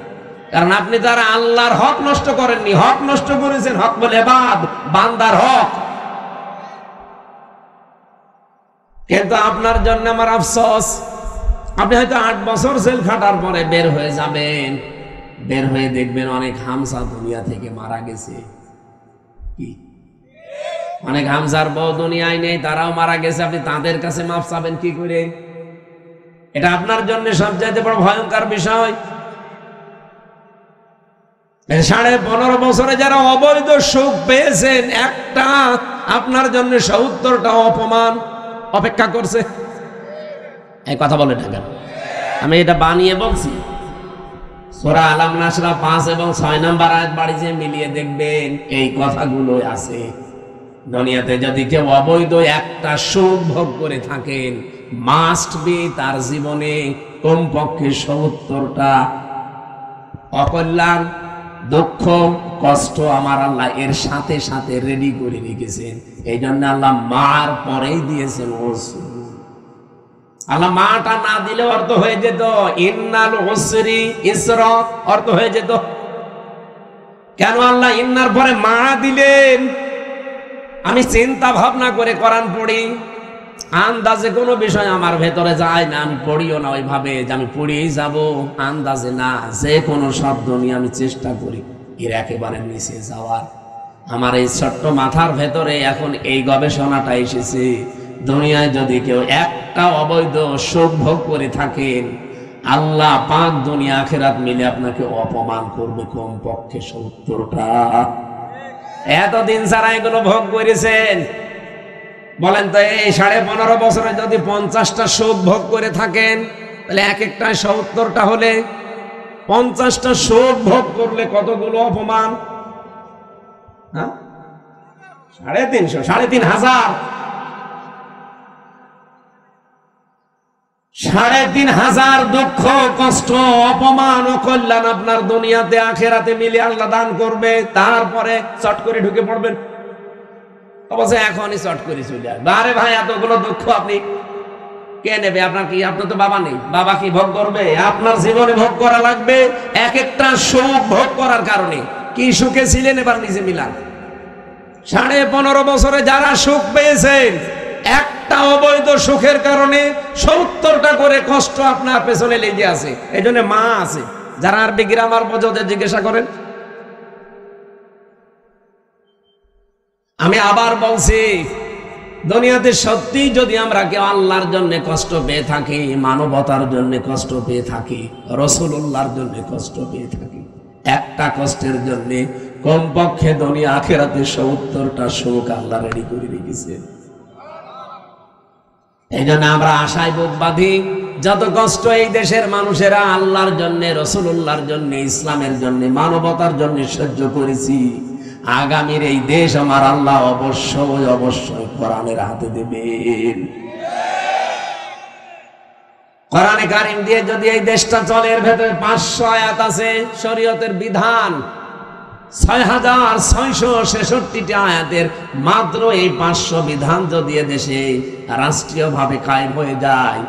কারণ আপনি যারা আল্লাহর হক নষ্ট করেননি, হক নষ্ট করেছেন, হক বলে বান্দার হক। কিন্তু আপনার জন্য আমার আফসোস, আপনি হয়তো 8 বছর জেল খাটার পরে বের হয়ে যাবেন, বের হয়ে দেখবেন অনেক হামজা দুনিয়া থেকে মারা গেছে। কি অনেক হামজার বউ দুনিয়ায় নেই, তারাও মারা গেছে। আপনি তাদের কাছে মাফ চাবেন কি করে? এটা আপনার জন্য সবচাইতে বড় ভয়ঙ্কর বিষয়। 15.5 বছরে যারা অবৈধ সুখ পেয়েছেন, একটা আপনার জন্য 70টা অপমান অপেক্ষা করছে। এই কথা বলে না কেন? আমি এটা বানিয়ে বলছি। সূরা আলাম নাসরা 5 এবং 6 নম্বর আয়াত বাড়ি যে মিলিয়ে দেখবেন এই কথাগুলো আছে। দুনিয়াতে যদি কেউ অবৈধ একটা সুখ ভোগ করে থাকেন, মাস্ট বি তার জীবনে কমপক্ষে 70টা অকল্যাণ, দুঃখ, কষ্ট আমার আল্লাহ এর সাথে সাথে রেডি করে রেখেছেন। এই জন্য আল্লাহ মার পরেই দিয়েছেন ওসর। আল্লাহ মাটা না দিলে অর্থ হয়ে যেত ইন্নাল উসরি ইসরা, অর্থ হয়ে যেত। কেন আল্লাহ ইন্নার পরে মা দিলেন? আমি চিন্তা ভাবনা করে কোরআন পড়ি, আন্দাজে কোনো বিষয় আমার ভেতরে যায় না, আমি পড়িও না ওইভাবে যে আমি পড়িয়েই যাব, আন্দাজে না, যে কোনো শব্দ নিয়ে আমি চেষ্টা করি এর একেবারে নিচে যাওয়ার। আমার এই ছোট্ট মাথার ভেতরে এখন এই গবেষণাটা এসেছে, দুনিয়ায় যদি কেউ একটা অবৈধ সুখ ভোগ করে থাকেন, আল্লাহ পাক দুনিয়া আখিরাত মিলে আপনাকে অপমান করবে কমপক্ষে 70টা। এতদিন যারা এগুলো ভোগ করেছেন, বলেন তো এই 15.5 বছরে যদি 50টা সুখ ভোগ করে থাকেন, তাহলে এক একটা 70টা হলে 50টা সুখ ভোগ করলে কতগুলো অপমান। হ্যাঁ 350, 3,500, 3,500 দুঃখ কষ্ট অপমান ও কল্যাণ আপনার দুনিয়াতে আখেরাতে মিলে আল্লাহ দান করবে। তারপরে চট করে ঢুকে পড়বেন, অবশ্য এখনই চট করে চলে আসবে। আরে ভাই এতগুলো দুঃখ আপনি কে নেবে? আপনার কি, আপনার তো বাবা নেই, বাবা কি ভোগ করবে? আপনার জীবনে ভোগ করা লাগবে। এক একটা সুখ ভোগ করার কারণে কি সুখে ছিলেন এবার নিজে মিলান। 15.5 বছরে যারা সুখ পেয়েছেন, একটা অবৈধ সুখের কারণে 70টা করে কষ্ট আপনার পেছনে লেগে আছে। এই জন্য মা আছে যারা আরবি গ্রামার বোঝে, ওদের জিজ্ঞাসা করেন। আমি আবার বলছি, দুনিয়াতে সত্যি যদি আমরা কেউ আল্লাহর জন্য কষ্ট পেয়ে থাকি, মানবতার জন্য কষ্ট পেয়ে থাকি, রাসূলুল্লাহর জন্য কষ্ট পেয়ে থাকি, একটা কষ্টের জন্য কমপক্ষে দুনিয়া আখিরাতে 70টা সুখ আল্লাহ রেডি করে রেখেছে। এই জন্য আমরা আশায় বুক বাঁধি, যত কষ্ট এই দেশের মানুষেরা আল্লাহর জন্য, রাসূলুল্লাহর জন্য, ইসলামের জন্য, মানবতার জন্য সহ্য করেছি, আগামীর এই দেশ আমার আল্লাহ অবশ্যই অবশ্যই কোরআনের হাতে দেবেন। কোরআনে কারীম দিয়ে যদি এই দেশটা চলে, এর ভেতরে 500 আয়াত আছে শরীয়তের বিধান, 6,666টি আয়াতের মাত্র এই 500 বিধান যদি দেশে রাষ্ট্রীয়ভাবে কায়েম হয়ে যায়,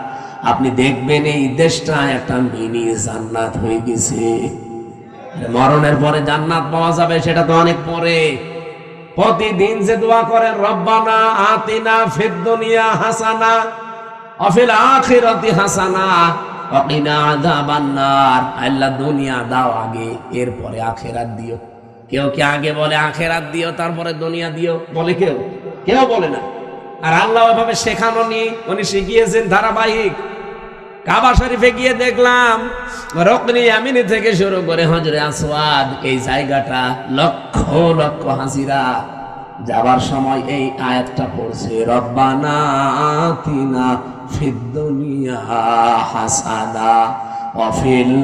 আপনি দেখবেন এই দেশটা একটা মিনি জান্নাত হয়ে গেছে। মরণের পরে জান্নাত পাওয়া যাবে সেটা তো অনেক পরে। প্রতিদিন যে দোয়া করেন, রব্বানা আতিনা ফিদ দুনিয়া হাসানা ওয়া ফিল আখিরাতি হাসানা ওয়া কিনা আযাবান নার, আল্লাহ দুনিয়া দাও আগে, এরপরে আখিরাত দিও। কেউ কি আগে বলে আখিরাত দিও তারপরে দুনিয়া দিও? বলে কেউ? কেউ বলে না। আর আল্লাহ ওইভাবে শেখানো নি, উনি শিখিয়েছেন ধারাবাহিক। কাবা শরীফে গিয়ে দেখলাম রুকনে ইয়ামিনী থেকে শুরু করে হজরে আসওয়াদ, এই জায়গাটা লক্ষ লক্ষ হাজিরা যাবার সময় এই আয়াতটা পড়ছে, রব্বানা আতিনা ফিদ দুনিয়া হাসানা ওয়া ফিল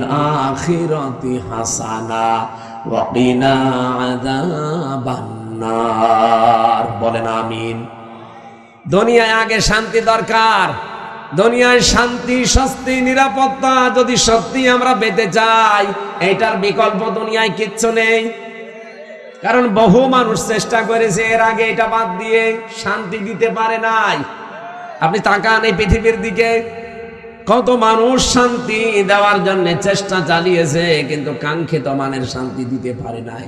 আখিরাতি হাসানা ওয়া কিনা আযাবান নার। বলেন আমিন। দুনিয়ায় আগে শান্তি দরকার। দুনিয়ায় শান্তি, স্বস্তি, নিরাপত্তা যদি সত্যি আমরা পেতে চাই, এটার বিকল্প দুনিয়ায় কিচ্ছু নেই। কারণ বহু মানুষ চেষ্টা করেছে এর আগে, এটা বাদ দিয়ে শান্তি দিতে পারে নাই। আপনি তাকান এই পৃথিবীর দিকে, কত মানুষ শান্তি দেওয়ার জন্য চেষ্টা চালিয়েছে, কিন্তু কাঙ্ক্ষিত মানের শান্তি দিতে পারে নাই।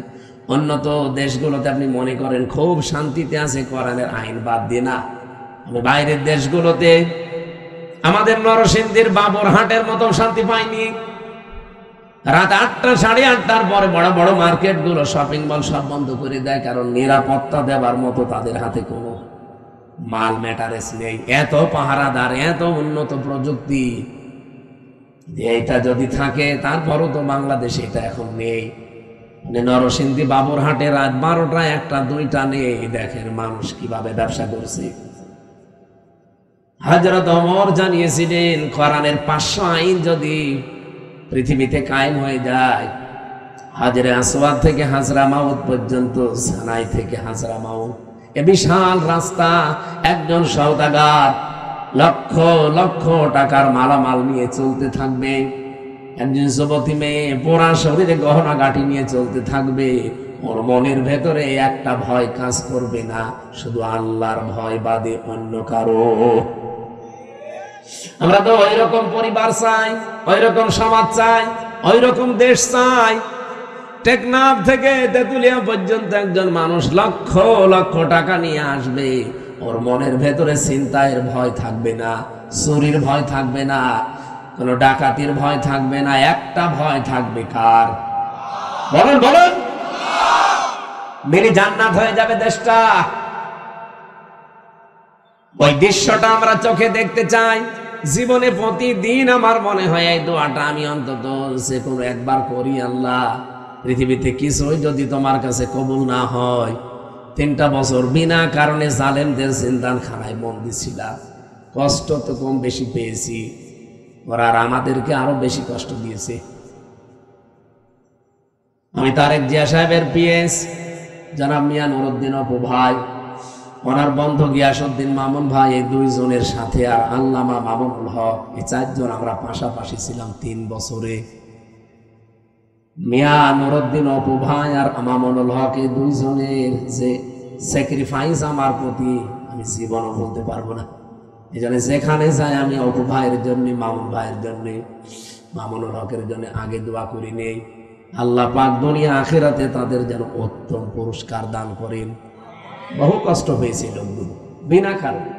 উন্নত দেশগুলোতে আপনি মনে করেন খুব শান্তিতে আছে, কোরআনের আইন বাদ দিয়ে না। বাইরের দেশগুলোতে আমাদের নরসিংদীর বাবুরহাটের মতো শান্তি পাইনি। রাত 8টা, 8:30টার পরে বড় বড় মার্কেট গুলো, শপিং মল সব বন্ধ করে দেয়, কারণ নিরাপত্তা দেবার মতো তাদের হাতে কোনো মাল ম্যাটারেস নেই। এত পাহারাদার, এত উন্নত প্রযুক্তি, এইটা যদি থাকে, তারপরও তো বাংলাদেশে এটা এখন নেই। নরসিংদী বাবুরহাটে রাত 12টা, 1টা, 2টা নেই, দেখেন মানুষ কিভাবে ব্যবসা করছে। হযরত ওমর জানিয়েছিলেন, কোরআনের 500 আইন যদি পৃথিবীতে কায়েম হয়ে যায়, হাজরে আসওয়াদ থেকে হাজরা মাউত পর্যন্ত, সানাই থেকে হাজরা মাউত, এ বিশাল রাস্তা, একজন সওদাগর লক্ষ লক্ষ টাকার মালামাল নিয়ে চলতে থাকবে, একজন যুবতী মেয়ে পোড়া শরীরে গহনা গাঁটি নিয়ে চলতে থাকবে, ওর মনের ভেতরে একটা ভয় কাজ করবে না, শুধু আল্লাহর ভয় বাদে অন্য কারো। আমরা তো ওই রকম পরিবার চাই, ওই রকম সমাজ চাই, ওই রকম দেশ চাই। টেকনাফ থেকে তেতুলিয়া পর্যন্ত একজন মানুষ লক্ষ লক্ষ টাকা নিয়ে আসবে, ওর মনের ভেতরে চিন্তায়ের ভয় থাকবে না, চুরির ভয় থাকবে না, কোনো ডাকাতির ভয় থাকবে না, একটা ভয় থাকবে কার? বলেন বলেন। মিনি জান্নাত হয়ে যাবে দেশটা। ওই দৃশ্যটা আমরা চোখে দেখতে চাই। জীবনে প্রতিদিন আমার মনে হয় এই দোয়াটা আমি অন্তত যে কোনো একবার করি, আল্লাহ পৃথিবীতে কিছুই যদি তোমার কাছে কবুল না হয়, 3টা বছর বিনা কারণে জালেমদের জিন্দানখানায় বন্দী ছিলাম, কষ্ট তো কম বেশি পেয়েছি, ওরা আর আমাদেরকে আরো বেশি কষ্ট দিয়েছে। আমি তারেক জিয়া সাহেবের পিএস, জনাব মিয়া নুরুদ্দিন অপু ভাই, ওনার বন্ধু গিয়াসউদ্দিন মামুন ভাই, এই দুইজনের সাথে আর আল্লামা মামুনুল হক, এই চারজন আমরা পাশাপাশি ছিলাম 3 বছরে। মিয়া নুরুদ্দিন অপু ভাই আর মামুনুল হক, এই দুইজনের যে স্যাক্রিফাইস আমার প্রতি আমি জীবনও বলতে পারবো না। এই জন্য যেখানে যাই আমি অপু ভাইয়ের জন্য, মামুন ভাইয়ের জন্য, মামুনুল হকের জন্য আগে দোয়া করি নেই, আল্লাহ পাক দুনিয়া আখিরাতে তাদের যেন উত্তম পুরস্কার দান করেন। বহু কষ্ট হয়েছে লোকগুলো বিনা কারণে,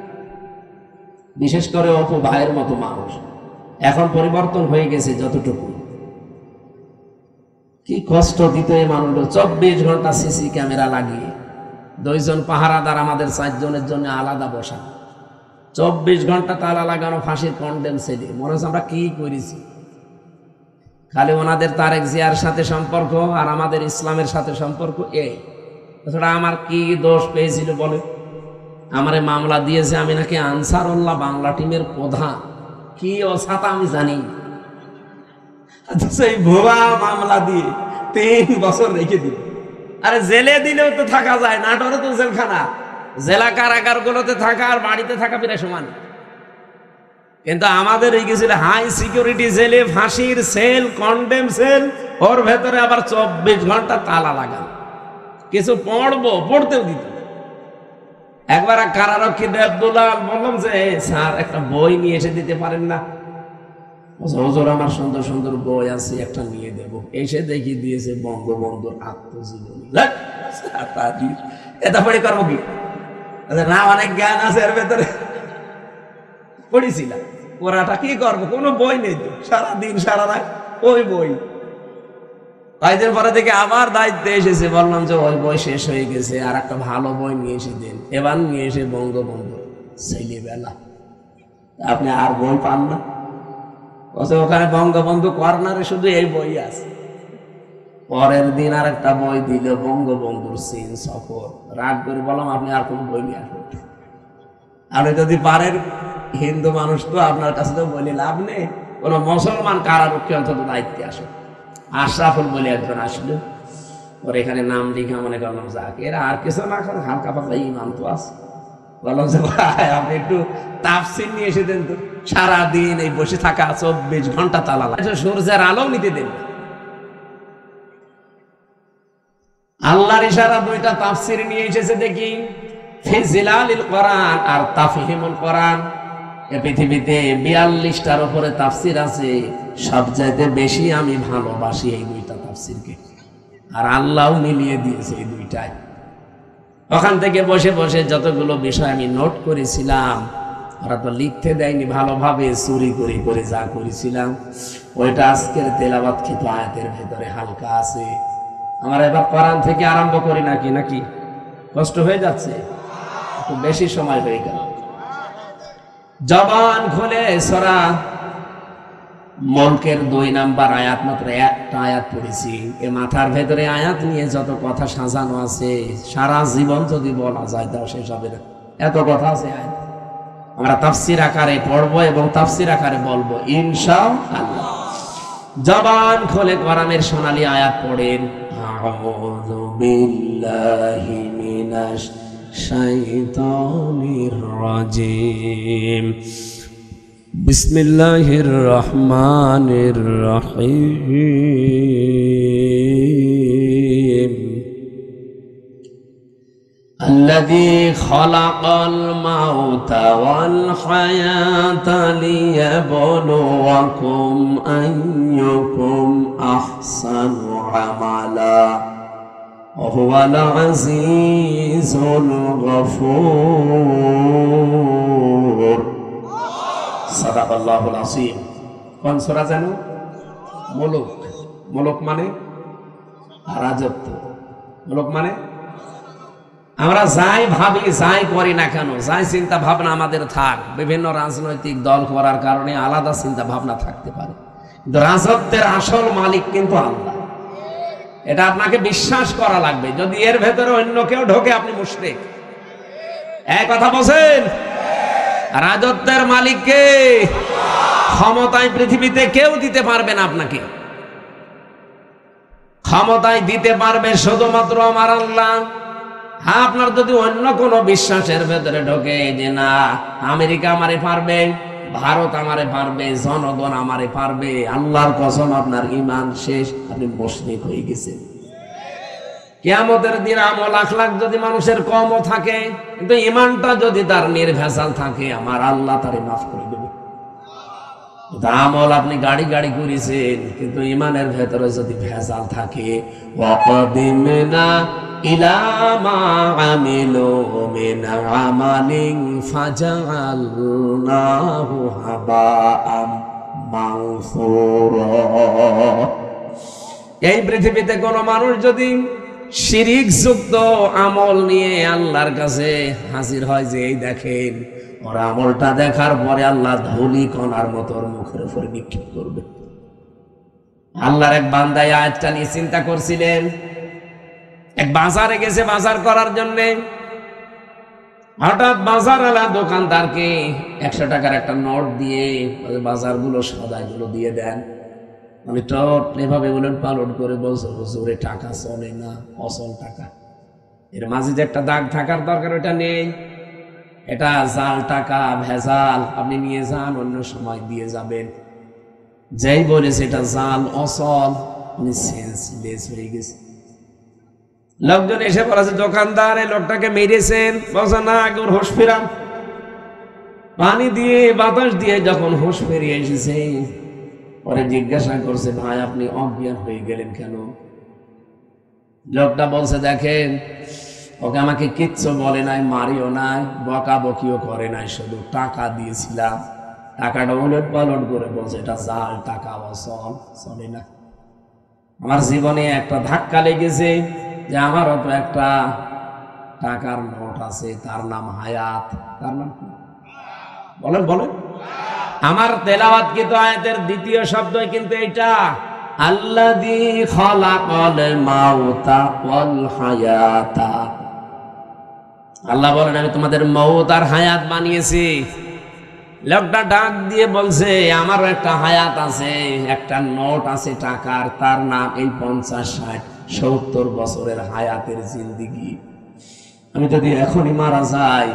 বিশেষ করে অপু ভাইয়ের মতো মানুষ। এখন পরিবর্তন হয়ে গেছে যতটুকু, কি কষ্ট দিত এই মানুষগুলো। 24 ঘন্টা সিসি ক্যামেরা লাগিয়ে, 2 জন পাহারাদার আমাদের 4 জনের জন্য আলাদা বসা, 24 ঘন্টা তালা লাগানো, ফাঁসির কন্ডেম সেলে। মনে হচ্ছে আমরা কি করেছি। খালি ওনাদের তারেক জিয়ার সাথে সম্পর্ক আর আমাদের ইসলামের সাথে সম্পর্ক এই। তাছাড়া আমার কি দোষ পেয়েছিল বলে? আমারে মামলা দিয়েছে, আমি নাকি আনসারুল্লাহ বাংলা টিমের প্রধান, কি অসাতা আমি জানি। সেই ভুয়া মামলা দিয়ে 3 বছর রেখে দিল। আরে জেলে দিলেও তো থাকা যায়, নাটোরে তো জেলখানা, জেলা কারাগার গুলোতে থাকা আর বাড়িতে থাকা প্রায় সমান। কিন্তু আমাদের এই গেছিল হাই সিকিউরিটি জেলে, ফাঁসির সেল, কন্ডেম সেল, ওর ভেতরে আবার 24 ঘন্টা তালা লাগানো। কিছু পড়তেও দিত। একবার কারারক্ষী দেবদুলাল বললাম যে স্যার একটা বই নিয়ে এসে দিতে পারেন না? হুজুর আমার সুন্দর সুন্দর বই আছে, একটা নিয়ে দেব। এসে দেখিয়ে দিয়েছে বঙ্গবন্ধুর আত্মজীবনী। এটা পড়ে করবো কি? না, অনেক জ্ঞান আছে এর ভেতরে। পড়েছিলাম, ওরাটা কি করবো, কোনো বই নেই তো, সারাদিন সারা রাত ওই বই। কয়েকদিন পরে থেকে আবার দায়িত্বে এসেছে, বললাম যে ওই বই শেষ হয়ে গেছে, আর একটা ভালো বই নিয়ে এসে দেন। এবার নিয়ে এসে বঙ্গবন্ধু ছেলেবেলা। আপনি আর বই পান না? ওখানে বঙ্গবন্ধু কর্নারে শুধু এই বই আছে। পরের দিন আর একটা বই দিল, বঙ্গবন্ধুর চীন সফর। রাগ করে বললাম আপনি আর কোন বই নিয়ে আসবেন? আপনি যদি পারেন, হিন্দু মানুষ তো, আপনার কাছে তো বলে লাভ নেই। কোন মুসলমান কারারক্ষী অন্তত দায়িত্বে আসে। আশরাফুল বলে একজন আসলো, ওর এখানে নাম লিখা মনে করলাম যাক, এরা আর কিছু না করে হালকা পাতলা ইমান তো আছে। বললাম যে ভাই আপনি একটু তাফসীর নিয়ে এসে দেন তো। সারাদিন এই বসে থাকা, 24 ঘন্টা তালা লাগা, সূর্যের আলো নিতে দেন। আল্লাহর ইশারা 2টা তাফসীর নিয়ে এসেছে দেখি, ফিজিলালিল কোরআন আর তাফহিমুল কোরআন। এই পৃথিবীতে 42টার উপরে তাফসীর আছে, সবচাইতে বেশি আমি ভালোবাসি এই 2টা তাফসীরকে, আর আল্লাহও মিলিয়ে দিয়েছে এই 2টায়। ওখান থেকে বসে বসে যতগুলো বিষয় আমি নোট করেছিলাম, ওরা তো লিখতে দেয়নি ভালোভাবে, চুরি করে করে যা করেছিলাম ওইটা আজকের তেলাওয়াতকৃত আয়াতের ভেতরে হালকা আছে। আমরা এবার কোরআন থেকে আরম্ভ করি নাকি কষ্ট হয়ে যাচ্ছে, একটু বেশি সময় হয়ে গেল। জবান খুলে সূরা মুলকের 2 নাম্বার আয়াত, মাত্র একটা আয়াত পড়েছি। এ মাথার ভেতরে আয়াত নিয়ে যত কথা সাজানো আছে, সারা জীবন যদি বলা যায় তাও শেষ হবে না, এত কথা আছে আয়াত। আমরা তাফসীর আকারে পড়বো এবং তাফসীর আকারে বলবো ইনশাআল্লাহ। জবান খুলে কোরআনের সোনালী আয়াত পড়েন। আউযু বিল্লাহি মিনাশ শাইতানির রাজিম। বিসমিল্লাহির রহমানির রহিম। الذي خلق الموت والحياة ليبلوكم أيكم أحسن عملا وهو العزيز الغفور صدق الله العظيم। কোন সূরা জানো? মুলক। মুলক মানে রাজত্ব, মুলক মানে আমরা যাই ভাবি, যাই করি না কেন, যাই চিন্তা ভাবনা আমাদের থাক, বিভিন্ন রাজনৈতিক দল করার কারণে আলাদা চিন্তা ভাবনা থাকতে পারে, কিন্তু রাজত্বের আসল মালিক কিন্তু আল্লাহ। এটা আপনাকে বিশ্বাস করা লাগবে। যদি এর ভেতরে অন্য কেউ ঢোকে আপনি মুশরিক। এক কথা বলেন, রাজত্বের মালিককে ক্ষমতায় পৃথিবীতে কেউ দিতে পারবে না। আপনাকে ক্ষমতায় দিতে পারবে শুধুমাত্র আমার আল্লাহ। হ্যাঁ, আপনার যদি অন্য কোনো বিশ্বাসের ভেতরে ঢোকে যে না আমেরিকা আমারে পারবে, ভারত আমারে পারবে, জনগণ আমারে পারবে, আল্লাহর কসম আপনার ঈমান শেষ, আপনি মুশরিক হয়ে গেছেন। কিয়ামতের দিন আমল লাখ লাখ যদি মানুষের কমও থাকে, কিন্তু ঈমানটা যদি তার নির্ভেজাল থাকে, আমার আল্লাহ তারে মাফ করে দেবে। আমল আপনি গাড়ি গাড়ি করেছেন, কিন্তু ঈমানের ভেতরে যদি ভেজাল থাকে, ওয়াকাদিমনা ইলা মা আমিলু মিন আমালিন ফাজআলনাহু হাবাআম মানসুরা। এই পৃথিবীতে কোন মানুষ যদি শিরিক যুক্ত আমল নিয়ে আল্লাহর কাছে হাজির হয়, যে এই দেখেন ওর আমলটা দেখার পরে আল্লাহ ধুলি কণার মতো ওর মুখের উপরে নিক্ষেপ করবে। আল্লাহর এক বান্দা আয়াতটা নিয়ে চিন্তা করছিলেন। এক বাজারে গেছে বাজার করার জন্য, হঠাৎ বাজারওয়ালা দোকানদারকে 100 টাকার একটা নোট দিয়ে বাজারগুলো সদাইগুলো দিয়ে দেন। আমি তো এভাবে বলেন পালন করে বলছো হুজুরে টাকা চলে না, অচল টাকা, এর মাঝে যে একটা দাগ থাকার দরকার ওটা নেই, এটা জাল টাকা, ভেজাল, আপনি নিয়ে যান, অন্য সময় দিয়ে যাবেন। যেই বলেছে এটা জাল অচল, উনি সেন্সলেস হয়ে গেছে। লোকজন এসে বলেছে দোকানদার এই লোকটাকে মেরেছেন, বলছে না আগে ওর হুঁশ ফেরান। পানি দিয়ে বাতাস দিয়ে যখন হুঁশ ফিরিয়ে এসেছে, পরে জিজ্ঞাসা করছে ভাই আপনি অজ্ঞান হয়ে গেলেন কেন? লোকটা বলছে দেখেন ওকে আমাকে কিচ্ছু বলে নাই, মারিও নাই, বকাবকিও করে নাই, শুধু টাকা দিয়েছিলাম, টাকাটা উলট পালট করে বলছে এটা জাল টাকা, অচল, চলে না। আমার জীবনে একটা ধাক্কা লেগেছে যে আমারও তো একটা টাকার নোট আছে, তার নাম হায়াত, তার নাম বলেন বলেন। আমার তেলাওয়াতকৃত আয়াতের দ্বিতীয় শব্দই কিন্তু এটা, আল্লাযী খালাকাল মাউতা ওয়াল হায়াতা। আল্লাহ বলেন আমি তোমাদের মউত আর হায়াত বানিয়েছি। লোকটা ডাক দিয়ে বলছে আমারও একটা হায়াত আছে, একটা নোট আছে টাকার, তার নাম এই 50, 60, 70 বছরের হায়াতের জিন্দেগি। আমি যদি এখনই মারা যাই,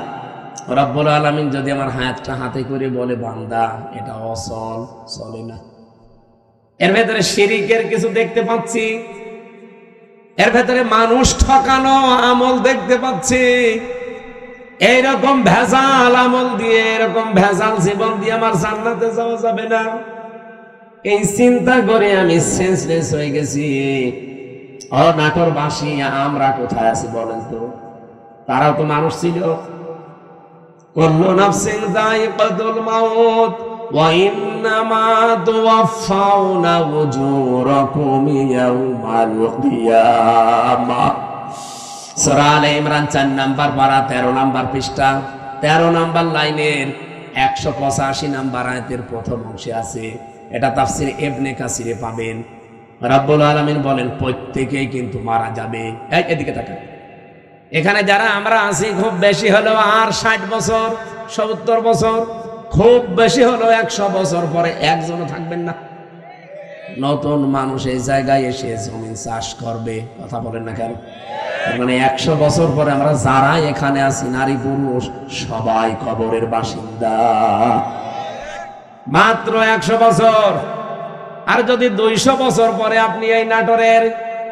রব্বুল আলামিন যদি আমার হায়াতটা হাতে করে বলে বান্দা এটা অচল, চলে না। এর ভেতরে শিরিকের কিছু দেখতে পাচ্ছি, এর ভেতরে মানুষ ঠকানো আমল দেখতে পাচ্ছি। এইরকম ভেজাল আমল দিয়ে, এরকম ভেজাল জীবন দিয়ে আমার জান্নাতে যাওয়া যাবে না। এই চিন্তা করে আমি সেন্সলেস হয়ে গেছি। ও নাটোরবাসী, আমরা কোথায় আছি বলেন তো? তারাও তো মানুষ ছিল। কুল্লু নাফসিন যায়িকাতুল মাউত ওয়া ইন্নামা তুওয়াফাউনা উজুরাকুম ইয়াওমাল কিয়ামাহ। সূরা আলে ইমরান 4 নাম্বার পারা 13 নাম্বার পৃষ্ঠা 13 নাম্বার লাইনের 185 নাম্বার আয়াতের প্রথম অংশে আছে। এটা তাফসীর ইবনে কাসিরে পাবেন। রব্বুল আলামিন বলেন প্রত্যেকেই কিন্তু মারা যাবে। এদিকে তাকান, এখানে যারা আমরা আছি খুব বেশি হলো আর 60 বছর 70 বছর, খুব বেশি হলো 100 বছর পরে একজনও থাকবেন না। নতুন মানুষ এই জায়গায় এসে জমি চাষ করবে, কথা বলেন না কেন? মানে 100 বছর পরে আমরা যারা এখানে আছি নারী পুরুষ সবাই কবরের বাসিন্দা। মাত্র 100 বছর। আর যদি 200 বছর পরে আপনি এই নাটোরের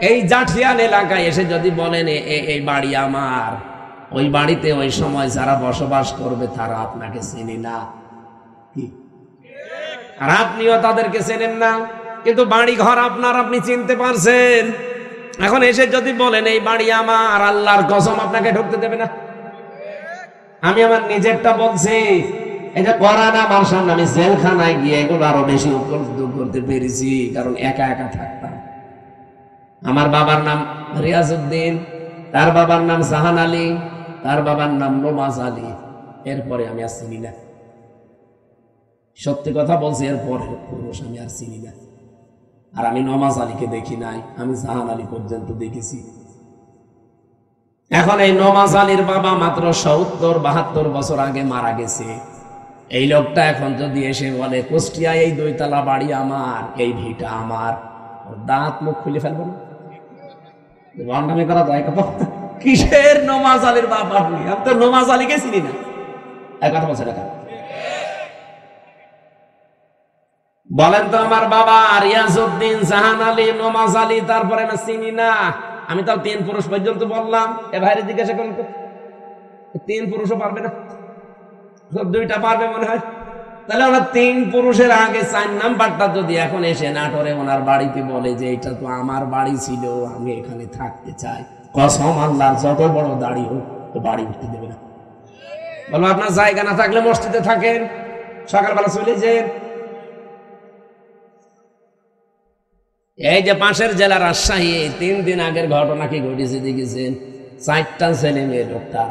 এই জাঠিয়াল এলাকায় এসে যদি বলেন এই বাড়ি আমার, ওই বাড়িতে ওই সময় যারা বসবাস করবে তারা আপনাকে চেনে না, আর আপনিও তাদেরকে চেনেন না, কিন্তু বাড়ি ঘর আপনার, আপনি চিনতে পারছেন। এখন এসে যদি বলেন এই বাড়ি আমার, আল্লাহর কসম আপনাকে ঢুকতে দেবে না। আমি আমার নিজেরটা বলছি, এই যে কোরআন আমার সামনে, আমি জেলখানায় গিয়ে এগুলো আরো বেশি উপলব্ধি করতে পেরেছি, কারণ একা একা থাকতাম। আমার বাবার নাম রিয়াজউদ্দিন, তার বাবার নাম জাহান আলী, তার বাবার নাম নমাজ আলী, এরপরে আমি আর চিনি না। সত্যি কথা বলছি, এরপরে পুরুষ আমি আর চিনি না। আর আমি নমাজ আলীকে দেখি নাই, আমি জাহান আলী পর্যন্ত দেখেছি। এখন এই নমাজ আলীর বাবা মাত্র 70-72 বছর আগে মারা গেছে। এই লোকটা এখন যদি এসে বলে কুষ্টিয়া এই 2 তলা বাড়ি আমার, এই ভিটা আমার, দাঁত মুখ খুলে ফেলবো না। বন্ডামি করা যায় কত? কিসের নমাজ আলীর বাপ আপনি? আমি তো নমাজ আলীকে চিনি না। এক কথা বলছে না। বলেন তো আমার বাবা রিয়াজউদ্দিন, জাহান আলী, নমাজ আলী, তারপরে না চিনি না। আমি তাও 3 পুরুষ পর্যন্ত বললাম। এ ভাইরে জিজ্ঞাসা করুন তো, 3 পুরুষও পারবে না? 2টা পারবে মনে হয়। তাহলে ওনার 3 পুরুষের আগে 4 নাম্বারটা যদি এখন এসে নাটোরে ওনার বাড়িতে বলে যে এটা তো আমার বাড়ি ছিল, আমি এখানে থাকতে চাই, কসম আল্লাহর যত বড় দাড়ি হোক তো বাড়ি উঠতে দেবে না। বলবো আপনার জায়গা না থাকলে মসজিদে থাকেন, সকালবেলা চলে যান। এই যে পাশের জেলা রাজশাহী, 3 দিন আগের ঘটনা কি ঘটেছে দেখেছেন? 4টা ছেলে মেয়ে লোকটা,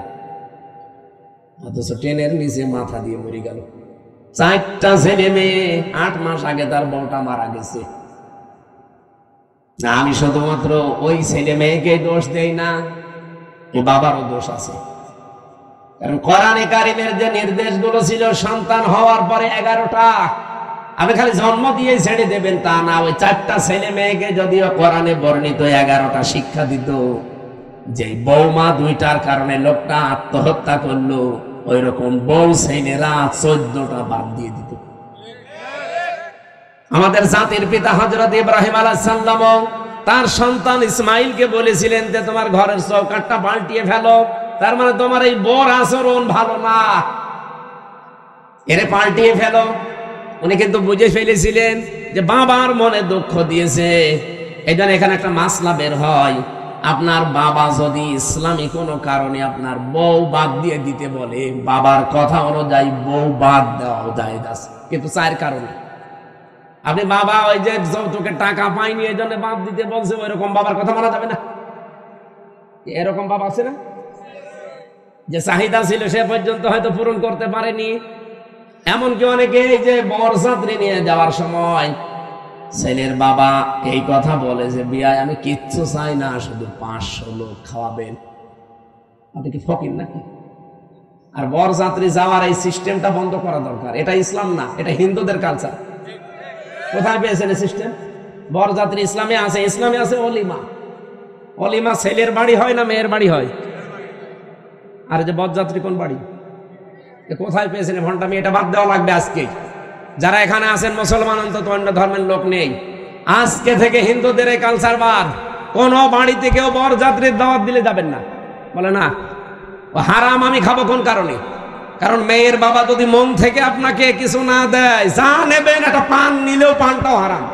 অথচ ট্রেনের নিচে মাথা দিয়ে মরে গেল। 4টা ছেলে মেয়ে, 8 মাস আগে তার বউটা মারা গেছে। না, আমি শুধুমাত্র ওই ছেলে মেয়েকে দোষ দেই না, এই বাবারও দোষ আছে। কারণ কোরআনে কারিমের যে নির্দেশগুলো ছিল সন্তান হওয়ার পরে 11টা, আপনি খালি জন্ম দিয়ে ছেড়ে দেবেন তা না। ওই 4টা ছেলে মেয়েকে যদিও কোরআনে বর্ণিত 11টা শিক্ষা দিত, যে বৌমা 2টার কারণে লোকটা আত্মহত্যা করলো, ওই রকম বউ ছেলেরা 14টা বাদ দিয়ে দিত। আমাদের জাতির পিতা হযরত ইব্রাহিম আলাইহিস সালাম তার সন্তান ইসমাইলকে বলেছিলেন যে তোমার ঘরের চৌকাঠটা পাল্টিয়ে ফেলো, তার মানে তোমার এই বউর আচরণ ভালো না, এরে পাল্টিয়ে ফেলো। উনি কিন্তু বুঝে ফেলেছিলেন যে বাবার মনে দুঃখ দিয়েছে। এই জন্য এখানে একটা মাসলা বের হয়, আপনার বাবা যদি ইসলামী কোনো কারণে আপনার বউ বাদ দিয়ে দিতে বলে, বাবার কথা অনুযায়ী বউ বাদ দেওয়া জায়েজ আছে, কিন্তু 4 কারণে। আপনি বাবা ওই যে যৌতুকের টাকা পাইনি এই জন্য বাদ দিতে বলছে, ওই রকম বাবার কথা মানা যাবে না। এরকম বাবা আছে না, যে চাহিদা ছিল সে পর্যন্ত হয়তো পূরণ করতে পারেনি। এমনকি অনেকে এই যে বরযাত্রী নিয়ে যাওয়ার সময় ছেলের বাবা এই কথা বলে যে বিয়ায় আমি কিচ্ছু চাই না, শুধু 500 লোক খাওয়াবেন। আপনি কি ফকির নাকি? আর বরযাত্রী যাওয়ার এই সিস্টেমটা বন্ধ করা দরকার। এটা ইসলাম না, এটা হিন্দুদের কালচার। কোথায় পেয়েছেন এই সিস্টেম? বরযাত্রী ইসলামে আছে, ইসলামে আছে অলিমা। অলিমা ছেলের বাড়ি হয় না মেয়ের বাড়ি হয়? আর যে বরযাত্রী কোন বাড়ি? কোথায় পেয়েছেন ভণ্ডামি? এটা বাদ দেওয়া লাগবে আজকে। যারা এখানে আছেন মুসলমান, অন্তত অন্য ধর্মের লোক নেই, আজকে থেকে হিন্দুদের এই কালচার বাদ। কোন বাড়িতে কেউ বরযাত্রীর দাওয়াত দিলে যাবেন না। বলে না ও হারাম, আমি খাবো কোন কারণে? কারণ মেয়ের বাবা যদি মন থেকে আপনাকে কিছু না দেয়, যা নেবেন একটা পান নিলেও পানটাও হারাম।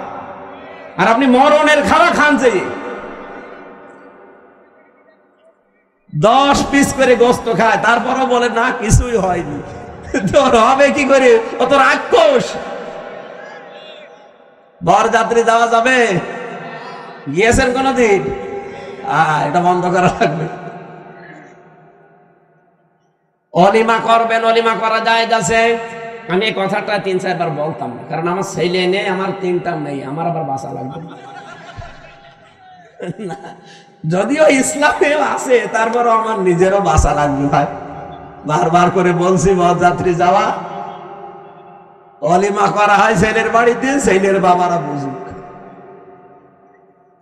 আর আপনি মরণের খাওয়া খান, যে 10 পিস করে গোস্ত খায়, তারপরও বলে না কিছুই হয়নি। তোর হবে কি করে? অত রাক্ষস। বরযাত্রী যাওয়া যাবে? গিয়েছেন কোনদিন? এটা বন্ধ করা লাগবে। অলিমা করবেন, অলিমা করা যায় যাচ্ছে। আমি এই কথাটা 3-4 বার বলতাম না, কারণ আমার ছেলে নেই, আমার 3টা নেই, আমার আবার বাঁচা লাগবে না। যদিও ইসলামে আছে, তারপরও আমার নিজেরও বাঁচা লাগবে ভাই। বারবার করে বলছি বরযাত্রী যাওয়া, অলিমা করা হয় ছেলের বাড়িতে, ছেলের বাবারা বুঝুক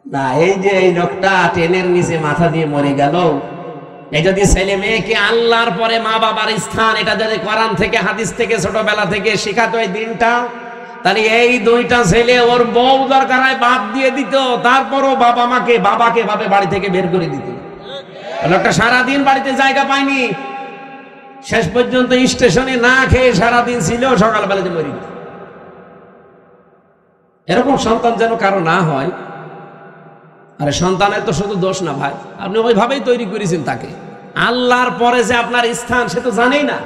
না। এই যে এই লোকটা ট্রেনের নিচে মাথা দিয়ে মরে গেল, এই যদি ছেলে মেয়েকে আল্লাহর পরে মা বাবার স্থান, এটা যদি কোরআন থেকে হাদিস থেকে ছোটবেলা থেকে শেখাতো এই দিনটা, তাহলে এই 2টা ছেলে ওর বউ দরকার হয় বাদ দিয়ে দিত, তারপরও বাবাকে ভাবে বাড়ি থেকে বের করে দিত। লোকটা সারাদিন বাড়িতে জায়গা পায়নি, শেষ পর্যন্ত স্টেশনে না খেয়ে সারাদিন ছিল, সকালবেলা যে মরি। এরকম সন্তান যেন কারো না হয়। আরে সন্তানের তো শুধু দোষ না ভাই, আপনি ওইভাবেই তৈরি করেছেন তাকে। আল্লাহর পরে যে আপনার স্থান সে তো জানেই না।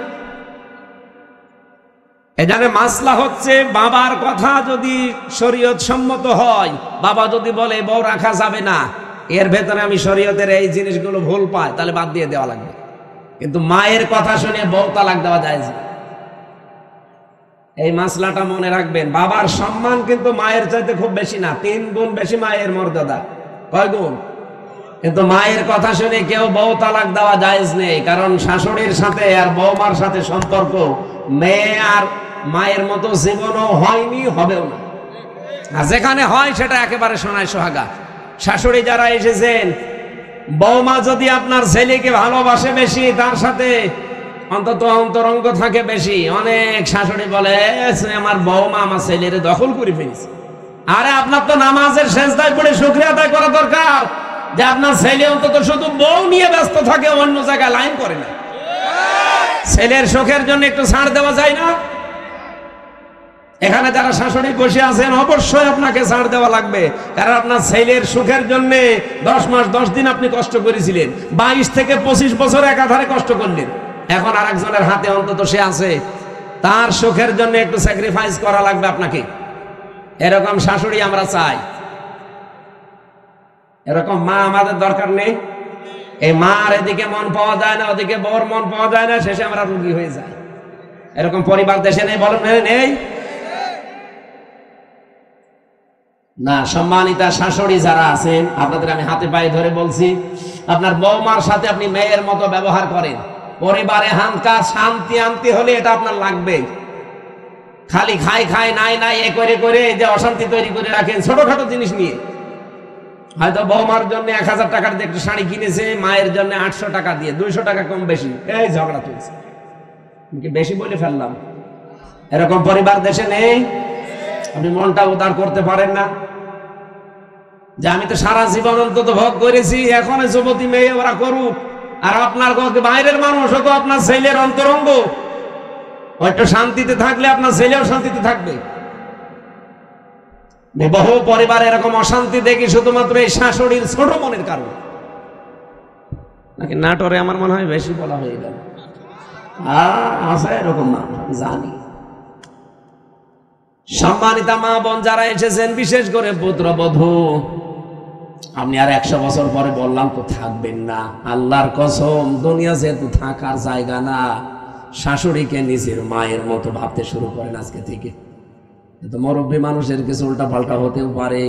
এখানে মাসলা হচ্ছে, বাবার কথা যদি শরীয়ত সম্মত হয়, বাবা যদি বলে বউ রাখা যাবে না, এর ভেতরে আমি শরীয়তের এই জিনিসগুলো ভুল পাই, তাহলে বাদ দিয়ে দেওয়া লাগবে। কিন্তু মায়ের কথা শুনে বউ তালাক দেওয়া যায় না। এই মাসলাটা মনে রাখবেন। বাবার সম্মান কিন্তু মায়ের চাইতে খুব বেশি না, 3 গুণ বেশি মায়ের মর্যাদা। কয় গুণ? কিন্তু মায়ের কথা শুনে কেউ বউ তালাক দেওয়া জায়েজ নেই, কারণ শাশুড়ির সাথে আর বৌমার সাথে সম্পর্ক মেয়ে আর মায়ের মতো জীবনও হয়নি, হবেও না। আর যেখানে হয় সেটা একেবারে সোনায় সোহাগা। শাশুড়ি যারা এসেছেন বৌমা যদি আপনার ছেলেকে ভালোবাসে বেশি, তার সাথে অন্তত অন্তরঙ্গ থাকে বেশি, অনেক শাশুড়ি বলে আমার বৌমা আমার ছেলের দখল করে ফেলেছে। আরে আপনার তো নামাজের সেজদায় পড়ে শুকরিয়া আদায় করা দরকার যে আপনার ছেলে অন্তত শুধু বউ নিয়ে ব্যস্ত থাকে, অন্য জায়গায় লাইন করে না। ছেলের সুখের জন্য একটু ছাড় দেওয়া যায় না? এখানে যারা শাশুড়ি বসে আছেন অবশ্যই আপনাকে ছাড় দেওয়া লাগবে, কারণ আপনার ছেলের সুখের জন্য 10 মাস 10 দিন আপনি কষ্ট করেছিলেন, 22 থেকে 25 বছর একাধারে কষ্ট করলেন। এখন আরেকজনের হাতে অন্তত সে আছে, তার সুখের জন্য একটু স্যাক্রিফাইস করা লাগবে আপনাকে। এরকম শাশুড়ি আমরা চাই। এরকম মা আমাদের দরকার নেই। এই মার এদিকে মন পাওয়া যায় না, ওদিকে বউর মন পাওয়া যায় না, শেষে আমরা রোগী হয়ে যাই। এরকম পরিবার দেশে নেই? বলেন নেই না? সম্মানিতা শাশুড়ি যারা আছেন, আপনাদের আমি হাতে পায়ে ধরে বলছি, আপনার বৌমার সাথে আপনি মেয়ের মতো ব্যবহার করেন। পরিবারে হানকা শান্তি আনতে হলে এটা আপনার লাগবে। খালি খাই খাই নাই নাই এ করে করে যে অশান্তি তৈরি করে রাখেন ছোটখাটো জিনিস নিয়ে। হয়তো বৌমার জন্য 1000 টাকার দিয়ে একটা শাড়ি কিনেছে, মায়ের জন্য 800 টাকা দিয়ে, 200 টাকা কম বেশি, এই ঝগড়া চলছে। বেশি বলে ফেললাম। এরকম পরিবার দেশে নেই? আপনি মনটা উদার করতে পারেন না যে আমি তো সারা জীবন অন্তত ভোগ করেছি, এখন যুবতী মেয়ে ওরা করুক। আর আপনার বাইরের মানুষ তো আপনার ছেলের অন্তরঙ্গ, একটু শান্তিতে থাকলে আপনার ছেলেও শান্তিতে থাকবে। বহু পরিবার এরকম অশান্তি দেখি শুধুমাত্র এই শাশুড়ির ছোট মনের কারণে। নাকি নাটোরে আমার মনে হয় বেশি বলা হয়ে গেল। আছে এরকম না, জানি। সম্মানিতা মা বোন যারা এসেছেন, বিশেষ করে পুত্রবধূ, আপনি আর 100 বছর পরে বললাম তো থাকবেন না। আল্লাহর কসম, দুনিয়া যেহেতু থাকার জায়গা না, শাশুড়িকে নিজের মায়ের মতো ভাবতে শুরু করেন আজকে থেকে। তো মুরব্বী মানুষের কিছু উল্টা পাল্টা হতেও পারে,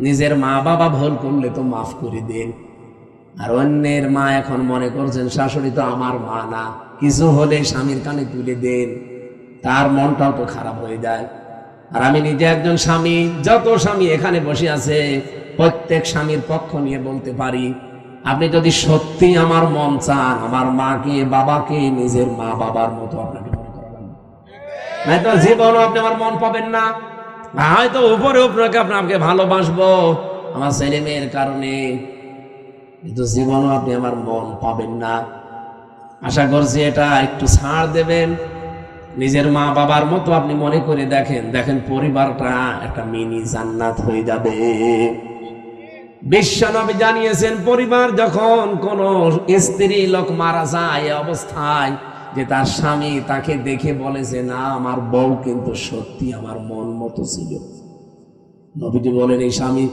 নিজের মা বাবা ভুল করলে তো মাফ করে দেন। আর অন্যের মা এখন মনে করছেন শাশুড়ি তো আমার মা না, কিছু হলে স্বামীর কানে তুলে দেন, তার মনটাও তো খারাপ হয়ে যায়। আর আমি নিজে একজন স্বামী, যত স্বামী এখানে বসে আছে প্রত্যেক স্বামীর পক্ষ নিয়ে বলতে পারি, আপনি যদি সত্যি আমার মন চান, আমার মাকে বাবাকে নিজের মা বাবার মতো আপনাকে মনে করা লাগবে, নয়তো জীবনও আপনি আমার মন পাবেন না। হয়তো উপরে উপরে আপনাকে ভালোবাসবো আমার ছেলে মেয়ের কারণে, কিন্তু জীবনও আপনি আমার মন পাবেন না। আশা করছি এটা একটু ছাড় দেবেন, নিজের মা বাবার মতো আপনি মনে করে দেখেন, দেখেন পরিবারটা একটা মিনি জান্নাত হয়ে যাবে। বিশ্বনবী জানিয়েছেন, পরিবার যখন কোন স্ত্রী লোক মারা যায় এ অবস্থায় যে তার স্বামী তাকে দেখে বলে যে না, আমার বউ কিন্তু সত্যি আমার মন মতো ছিল। নবীজি বলেন, এই স্বামী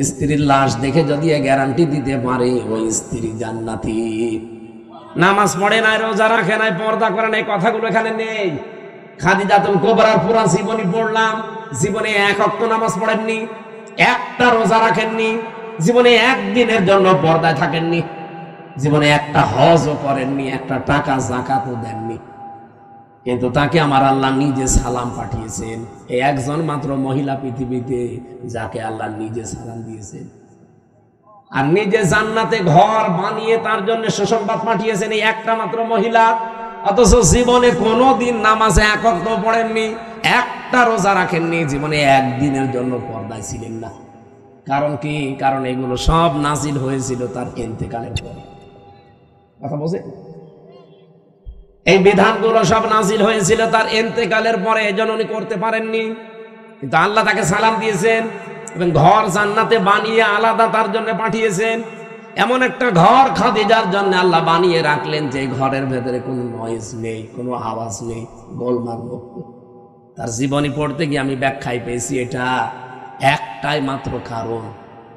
স্ত্রীর লাশ দেখে যদি গ্যারান্টি দিতে পারে ওই স্ত্রী জান্নাতি। নামাজ পড়ে নাই, রোজা রাখে নাই, পর্দা করে নাই, কথাগুলো এখানে নেই। খাদিজাতুল কুবরার পুরা জীবনী পড়লাম, জীবনে 1 ওয়াক্ত নামাজ পড়েননি, একটা রোজা রাখেননি, জীবনে একদিনের জন্য পর্দায় থাকেননি, জীবনে একটা হজও করেননি, একটা টাকা যাকাতও দেননি। কিন্তু তাকে আমার আল্লাহ নিজে সালাম পাঠিয়েছেন। এই একজন মাত্র মহিলা পৃথিবীতে যাকে আল্লাহ নিজে সালাম দিয়েছেন। আর নিজে জান্নাতে ঘর বানিয়ে তার জন্য সুসংবাদ পাঠিয়েছেন এই একটা মাত্র মহিলা। অথচ জীবনে কোনোদিন নামাজে 1 ওয়াক্ত পড়েননি, একটা রোজা রাখেননি, জীবনে একদিনের জন্য পর্দায় ছিলেন না। কারণ কি? কারণ এগুলো সব নাজিল হয়েছিল তার ইন্তেকালের পরে। কথা বলছে, এই বিধানগুলো সব নাজিল হয়েছিল তার ইন্তেকালের পরে, এজন্য উনি করতে পারেননি। কিন্তু আল্লাহ তাকে সালাম দিয়েছেন এবং ঘর জান্নাতে বানিয়ে আলাদা তার জন্য পাঠিয়েছেন। এমন একটা ঘর খাদিজার জন্য আল্লাহ বানিয়ে রাখলেন যে ঘরের ভেতরে কোনো নয়েজ নেই, কোনো আওয়াজ নেই, গোলমাল মুক্ত। তার জীবনী পড়তে গিয়ে আমি ব্যাখ্যায় পেয়েছি এটা একটাই মাত্র কারণ।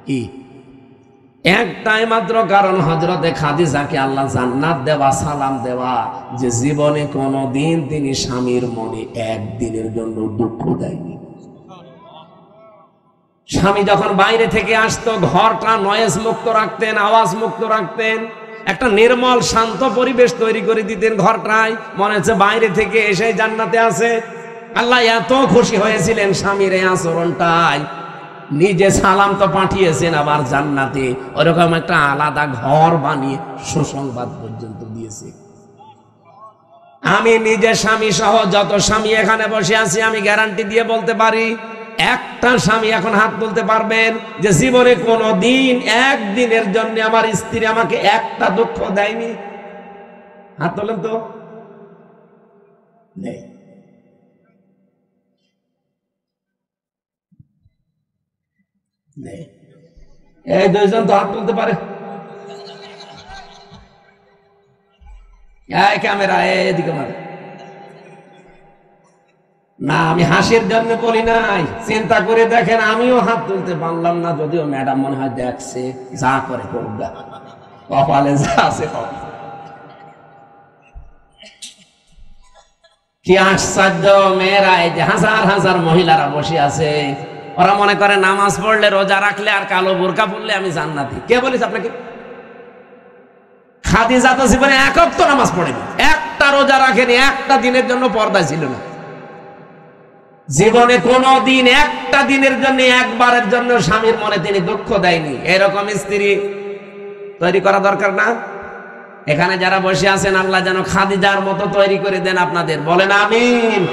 কি? একটাই মাত্র কারণ, হযরতে খাদিজাকে আল্লাহ জান্নাত দেওয়া, সালাম দেওয়া, যে জীবনে কোনোদিন তিনি স্বামীর মনে একদিনের জন্য দুঃখ দেয়নি। স্বামী যখন বাইরে থেকে আসতো ঘরটা নয়েজ মুক্ত রাখতেন, আওয়াজ মুক্ত রাখতেন, একটা নির্মল শান্ত পরিবেশ তৈরি করে দিতেন ঘরটায়, মনে হচ্ছে বাইরে থেকে এসে জান্নাতে আছে। আল্লাহ এত খুশি হয়েছিলেন স্বামীর এই আচরণটাই নিজে সালাম তো পাঠিয়েছেন, আবার জান্নাতে ওরকম একটা আলাদা ঘর বানিয়ে সুসংবাদ পর্যন্ত দিয়েছে। আমি নিজে স্বামী সহ যত স্বামী এখানে বসে আছি, আমি গ্যারান্টি দিয়ে বলতে পারি, একটা স্বামী এখন হাত তুলতে পারবেন যে জীবনে কোনো দিন একদিনের জন্য আমার স্ত্রী আমাকে একটা দুঃখ দেয়নি? হাত তোলেন তো। নেই। এই দুইজন তো হাত তুলতে পারে। ক্যামেরা এদিকে মারে না, আমি হাসির জন্য বলি নাই, চিন্তা করে দেখেন আমিও হাত তুলতে পারলাম না, যদিও ম্যাডাম মনে হয় দেখছে, যা করে করবে, কপালে যা আছে। কি আশ্চর্য মেয়েরা, এই যে হাজার হাজার মহিলারা বসে আছে, ওরা মনে করে নামাজ পড়লে, রোজা রাখলে আর কালো বোরকা পড়লে আমি জান্নাতি। কে বলিস আপনাকে? খাদিজা তো জীবনে এক ওয়াক্ত নামাজ পড়েনি, একটা রোজা রাখেনি, একটা দিনের জন্য পর্দা ছিল না, জীবনে কোনো দিন একটা দিনের জন্য, একবারের জন্য স্বামীর মনে তিনি দুঃখ দেয়নি। এরকম স্ত্রী তৈরি করা দরকার না? এখানে যারা বসে আছেন, আল্লাহ যেন খাদিজার মতো তৈরি করে দেন আপনাদের, বলেন আমিন।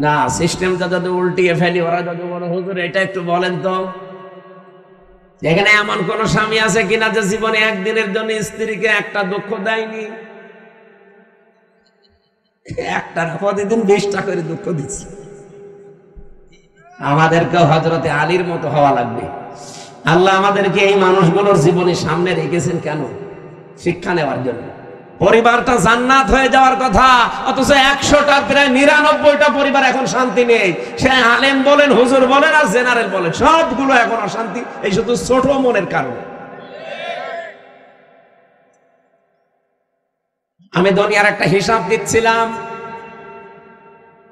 না, সিস্টেমটা যদি উল্টিয়ে ফেলি, ওরা যদি বলে হুজুর এটা একটু বলেন তো, এখানে এমন কোন স্বামী আছে কিনা যে জীবনে একদিনের জন্য স্ত্রীকে একটা দুঃখ দেয়নি? একটা প্রতিদিন 20টা করে দুঃখ দিচ্ছে। আমাদেরকে হযরতে আলীর মতো হওয়া লাগবে। আল্লাহ আমাদেরকে এই মানুষগুলোর জীবনে সামনে রেখেছেন কেন? শিক্ষা নেওয়ার জন্য। পরিবারটা জান্নাত হয়ে যাওয়ার কথা, অথচ 100টার প্রায় 99টা পরিবার এখন শান্তি নেই। সে আলেম বলেন, হুজুর বলেন আর জেনারেল বলেন, সবগুলো এখন অশান্তি, এই শুধু ছোট মনের কারণে। আমি দুনিয়ার একটা হিসাব দিচ্ছিলাম,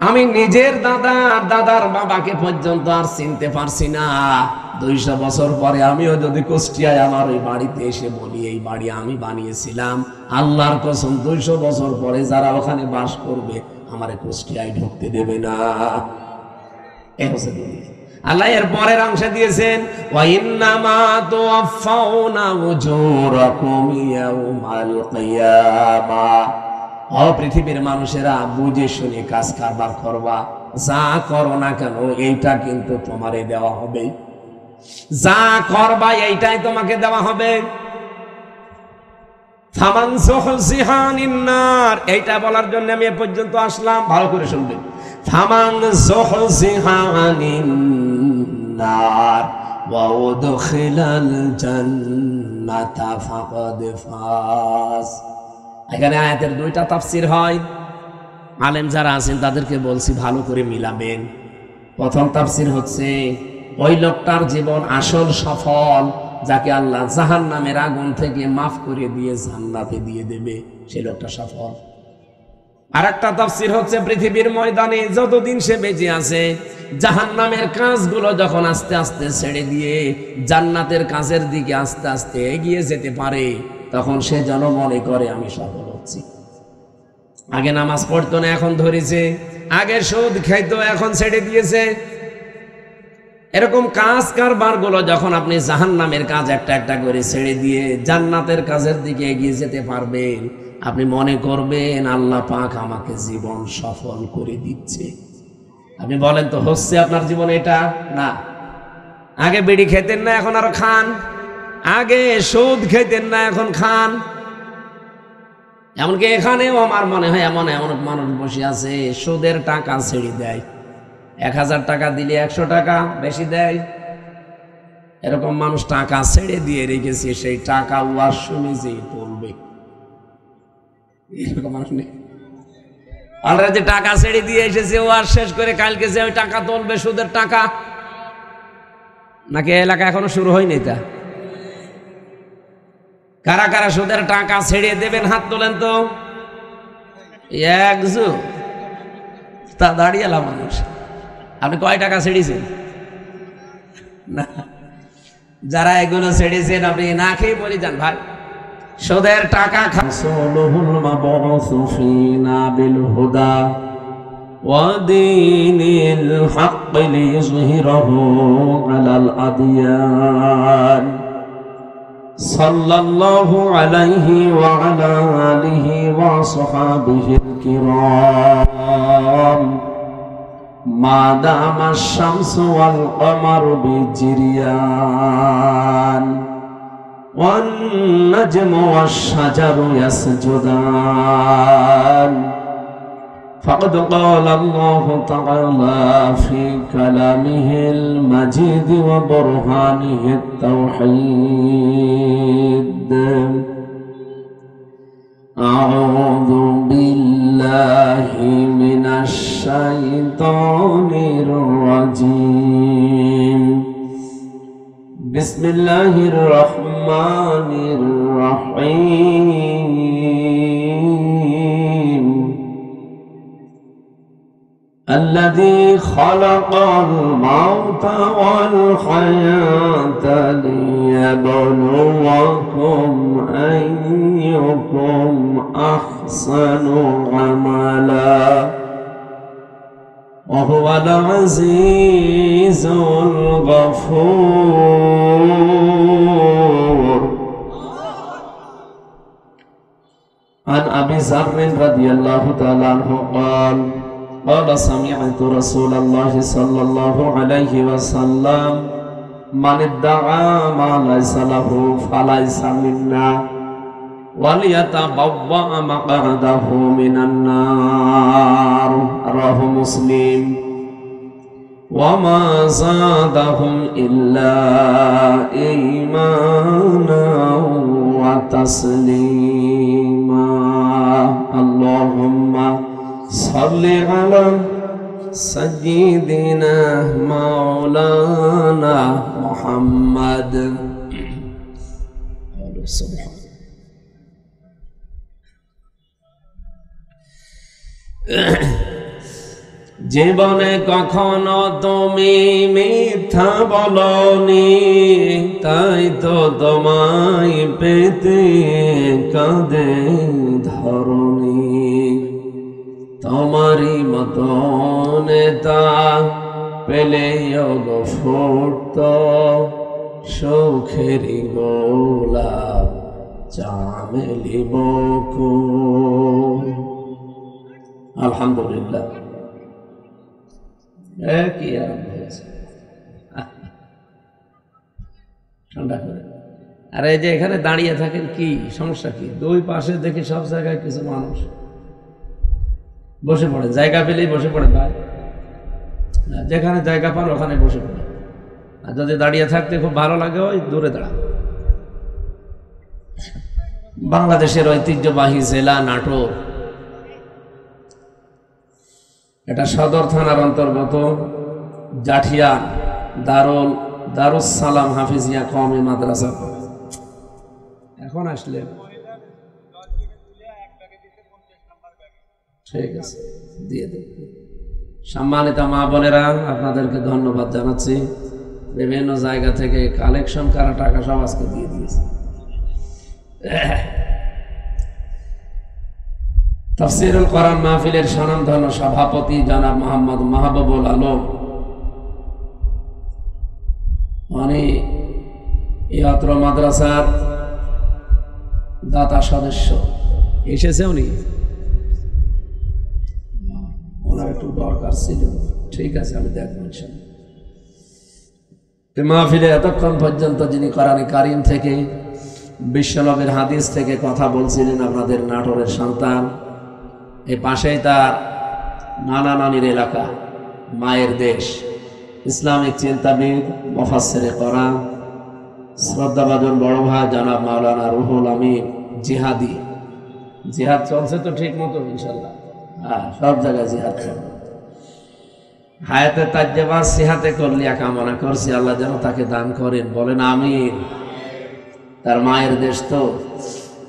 আমি নিজের দাদার বাবাকে পর্যন্ত আর চিনতে পারছি না। 200 বছর পরে আমিও যদি কুষ্টিয়ায় আমার ওই বাড়িতে এসে বলি এই বাড়ি আমি বানিয়েছিলাম, আল্লাহর কসম 200 বছর পরে যারা ওখানে বাস করবে আমারে কুষ্টিয়ায় ঢুকতে দেবে না। আল্লাহ এর পরের অংশে দিয়েছেন, ওয়া ইন্নামা তুওয়াফাউনা উজুরাকুম ইয়াউমাল কিয়ামাহ। ও পৃথিবীর মানুষেরা, বুঝে শুনে কাজ কারবার করবা, যা করো না কেন এইটা কিন্তু তোমারে দেওয়া হবে, যা করবা এইটাই তোমাকে দেওয়া হবে। ফামান যুহজিহা আনিন নার, এইটা বলার জন্য আমি এ পর্যন্ত আসলাম, ভালো করে শুনবেন। ফামান যুহজিহা আনিন নার ওয়া উদখিলাল জান্নাতা ফাকাদ ফাজ। এখানে আয়াতের 2টা তাফসীর হয়। আলেম যারা আছেন তাদেরকে বলছি ভালো করে মিলাবেন। প্রথম তাফসীর হচ্ছে, ওই লোকটার জীবন আসল সফল, যাকে আল্লাহ জাহান্নামের আগুন থেকে মাফ করে দিয়ে জান্নাতে দিয়ে দেবে, সেই লোকটা সফল। আর একটা তাফসীর হচ্ছে, পৃথিবীর ময়দানে যতদিন সে বেঁচে আছে, জাহান্নামের কাজগুলো যখন আস্তে আস্তে ছেড়ে দিয়ে জান্নাতের কাজের দিকে আস্তে আস্তে এগিয়ে যেতে পারে, তখন সে যেন মনে করে আমি সফল হচ্ছি। আগে নামাজ পড়তো না, এখন ধরেছে, আগে সুদ খাইতো, এখন ছেড়ে দিয়েছে। এরকম কাজ কারবার গুলো যখন আপনি জাহান্নামের কাজ একটা একটা করে ছেড়ে দিয়ে জান্নাতের কাজের দিকে এগিয়ে যেতে পারবেন, আপনি মনে করবেন আল্লাহ পাক আমাকে জীবন সফল করে দিচ্ছে। আপনি বলেন তো, হচ্ছে আপনার জীবনে এটা? না। আগে বিড়ি খেতেন না, এখন আরো খান। আগে সুদ খেতেন না, এখন খান। এমনকি এখানেও আমার মনে হয় এমন এমন মানুষ বসে আছে, সুদের টাকা ছেড়ে দেয়, 1000 টাকা দিলে 100 টাকা বেশি দেয়। এরকম মানুষ টাকা ছেড়ে দিয়ে রেখেছে, সেই টাকা ওয়াজ শুনে যে তুলবে, এরকম মানুষ নেই। অলরেডি যে টাকা ছেড়ে দিয়ে এসেছে, ওয়াজ শেষ করে কালকে যে ওই টাকা তুলবে সুদের টাকা, নাকি এলাকা এখনো শুরু হয়নি? তা কারা কারা সুদের টাকা ছেড়ে দেবেন হাত তোলেন তো। একজন তা দাঁড়িয়ে মানুষ। আপনি কয় টাকা ছেড়েছেন? না, যারা এগুলো ছেড়েছেন আপনি না খেয়ে বলে যান ভাই, সুদের টাকা ودين الحق ليظهره على الأديان صلى الله عليه وعلى آله وصحابه الكرام ما دام الشمس والقمر بجريان والنجم والشجر يسجدان فقد قال الله تعالى في كلامه المجيد وبرهانه التوحيد أعوذ بالله من الشيطان الرجيم بسم الله الرحمن الرحيم الذي خلق الموت والحياة ليبلوكم أيكم أحسن عملا وهو العزيز الغفور عن أبي ذر رضي الله تعالى عنه قال قال سمعت رسول الله صلى الله عليه وسلم من ادعى ما ليس له فليس منا وليتبوأ مقعده من النار رواه مسلم وما زادهم إلا إيمانا وتسليما اللهم صل على سيدنا مولانا محمد জীবনে কখনো তুমি মিথ্যা বলনি, তাই তো তোমায় পেতে কাঁদে ধরণী। তোমারই মতো নেতা পেলে গো ফুটত সুখেরই গোলাপ চামেলি বকুল। আলহামদুলিল্লাহ একই আরম্ভ হয়েছে ঠান্ডা করে। আর এই যে এখানে দাঁড়িয়ে থাকেন, কি সমস্যা কি? দুই পাশে দেখি সব জায়গায় কিছু মানুষ বসে পড়ে, জায়গা পেলেই বসে পড়ে ভাই, যেখানে জায়গা পান ওখানে বসে পড়ে। আর যদি দাঁড়িয়ে থাকতে খুব ভালো লাগে ওই দূরে দাঁড়ান। বাংলাদেশের ঐতিহ্যবাহী জেলা নাটোর, এটা সদর থানার অন্তর্গত জাঠিয়ান দারুস সালাম হাফিজিয়া কওমি মাদ্রাসা। এখন আসলে ঠিক আছে, দিয়ে দেব। সম্মানিত মা বোনেরা, আপনাদেরকে ধন্যবাদ জানাচ্ছি। বিভিন্ন জায়গা থেকে কালেকশন করা টাকা সব আজকে দিয়ে দিয়েছে। তাফসীরুল কোরআন মাহফিলের স্বনামধন্য সভাপতি জনাব মোহাম্মদ মাহবুবুল আলম, উনি এই অত্র মাদ্রাসার দাতা সদস্য এসেছে। উনি ওনার একটু দরকার ছিল, ঠিক আছে আমি দেখবো ইনশাআল্লাহ। মাহফিলে এতক্ষণ পর্যন্ত যিনি কোরআনে কারীম থেকে বিশ্বনবীর হাদিস থেকে কথা বলছিলেন, আপনাদের নাটোরের সন্তান। এই পাশেই তার নানা নানির এলাকা, মায়ের দেশ, ইসলামিক চিন্তাবিদ, মুফাসসিরে কোরআন, শ্রদ্ধাভাজন বড় ভাই জনাব মাওলানা রুহুল আমিন জিহাদি। জিহাদ চলছে তো ঠিক মতো ইনশাআল্লাহ? হ্যাঁ, সব জায়গায় জিহাদ চলছে। হায়াতে তাজ্জেবা সিহাতে করলিয়া কামনা করছি, আল্লাহ যেন তাকে দান করেন, বলেন আমিন। তার মায়ের দেশ তো,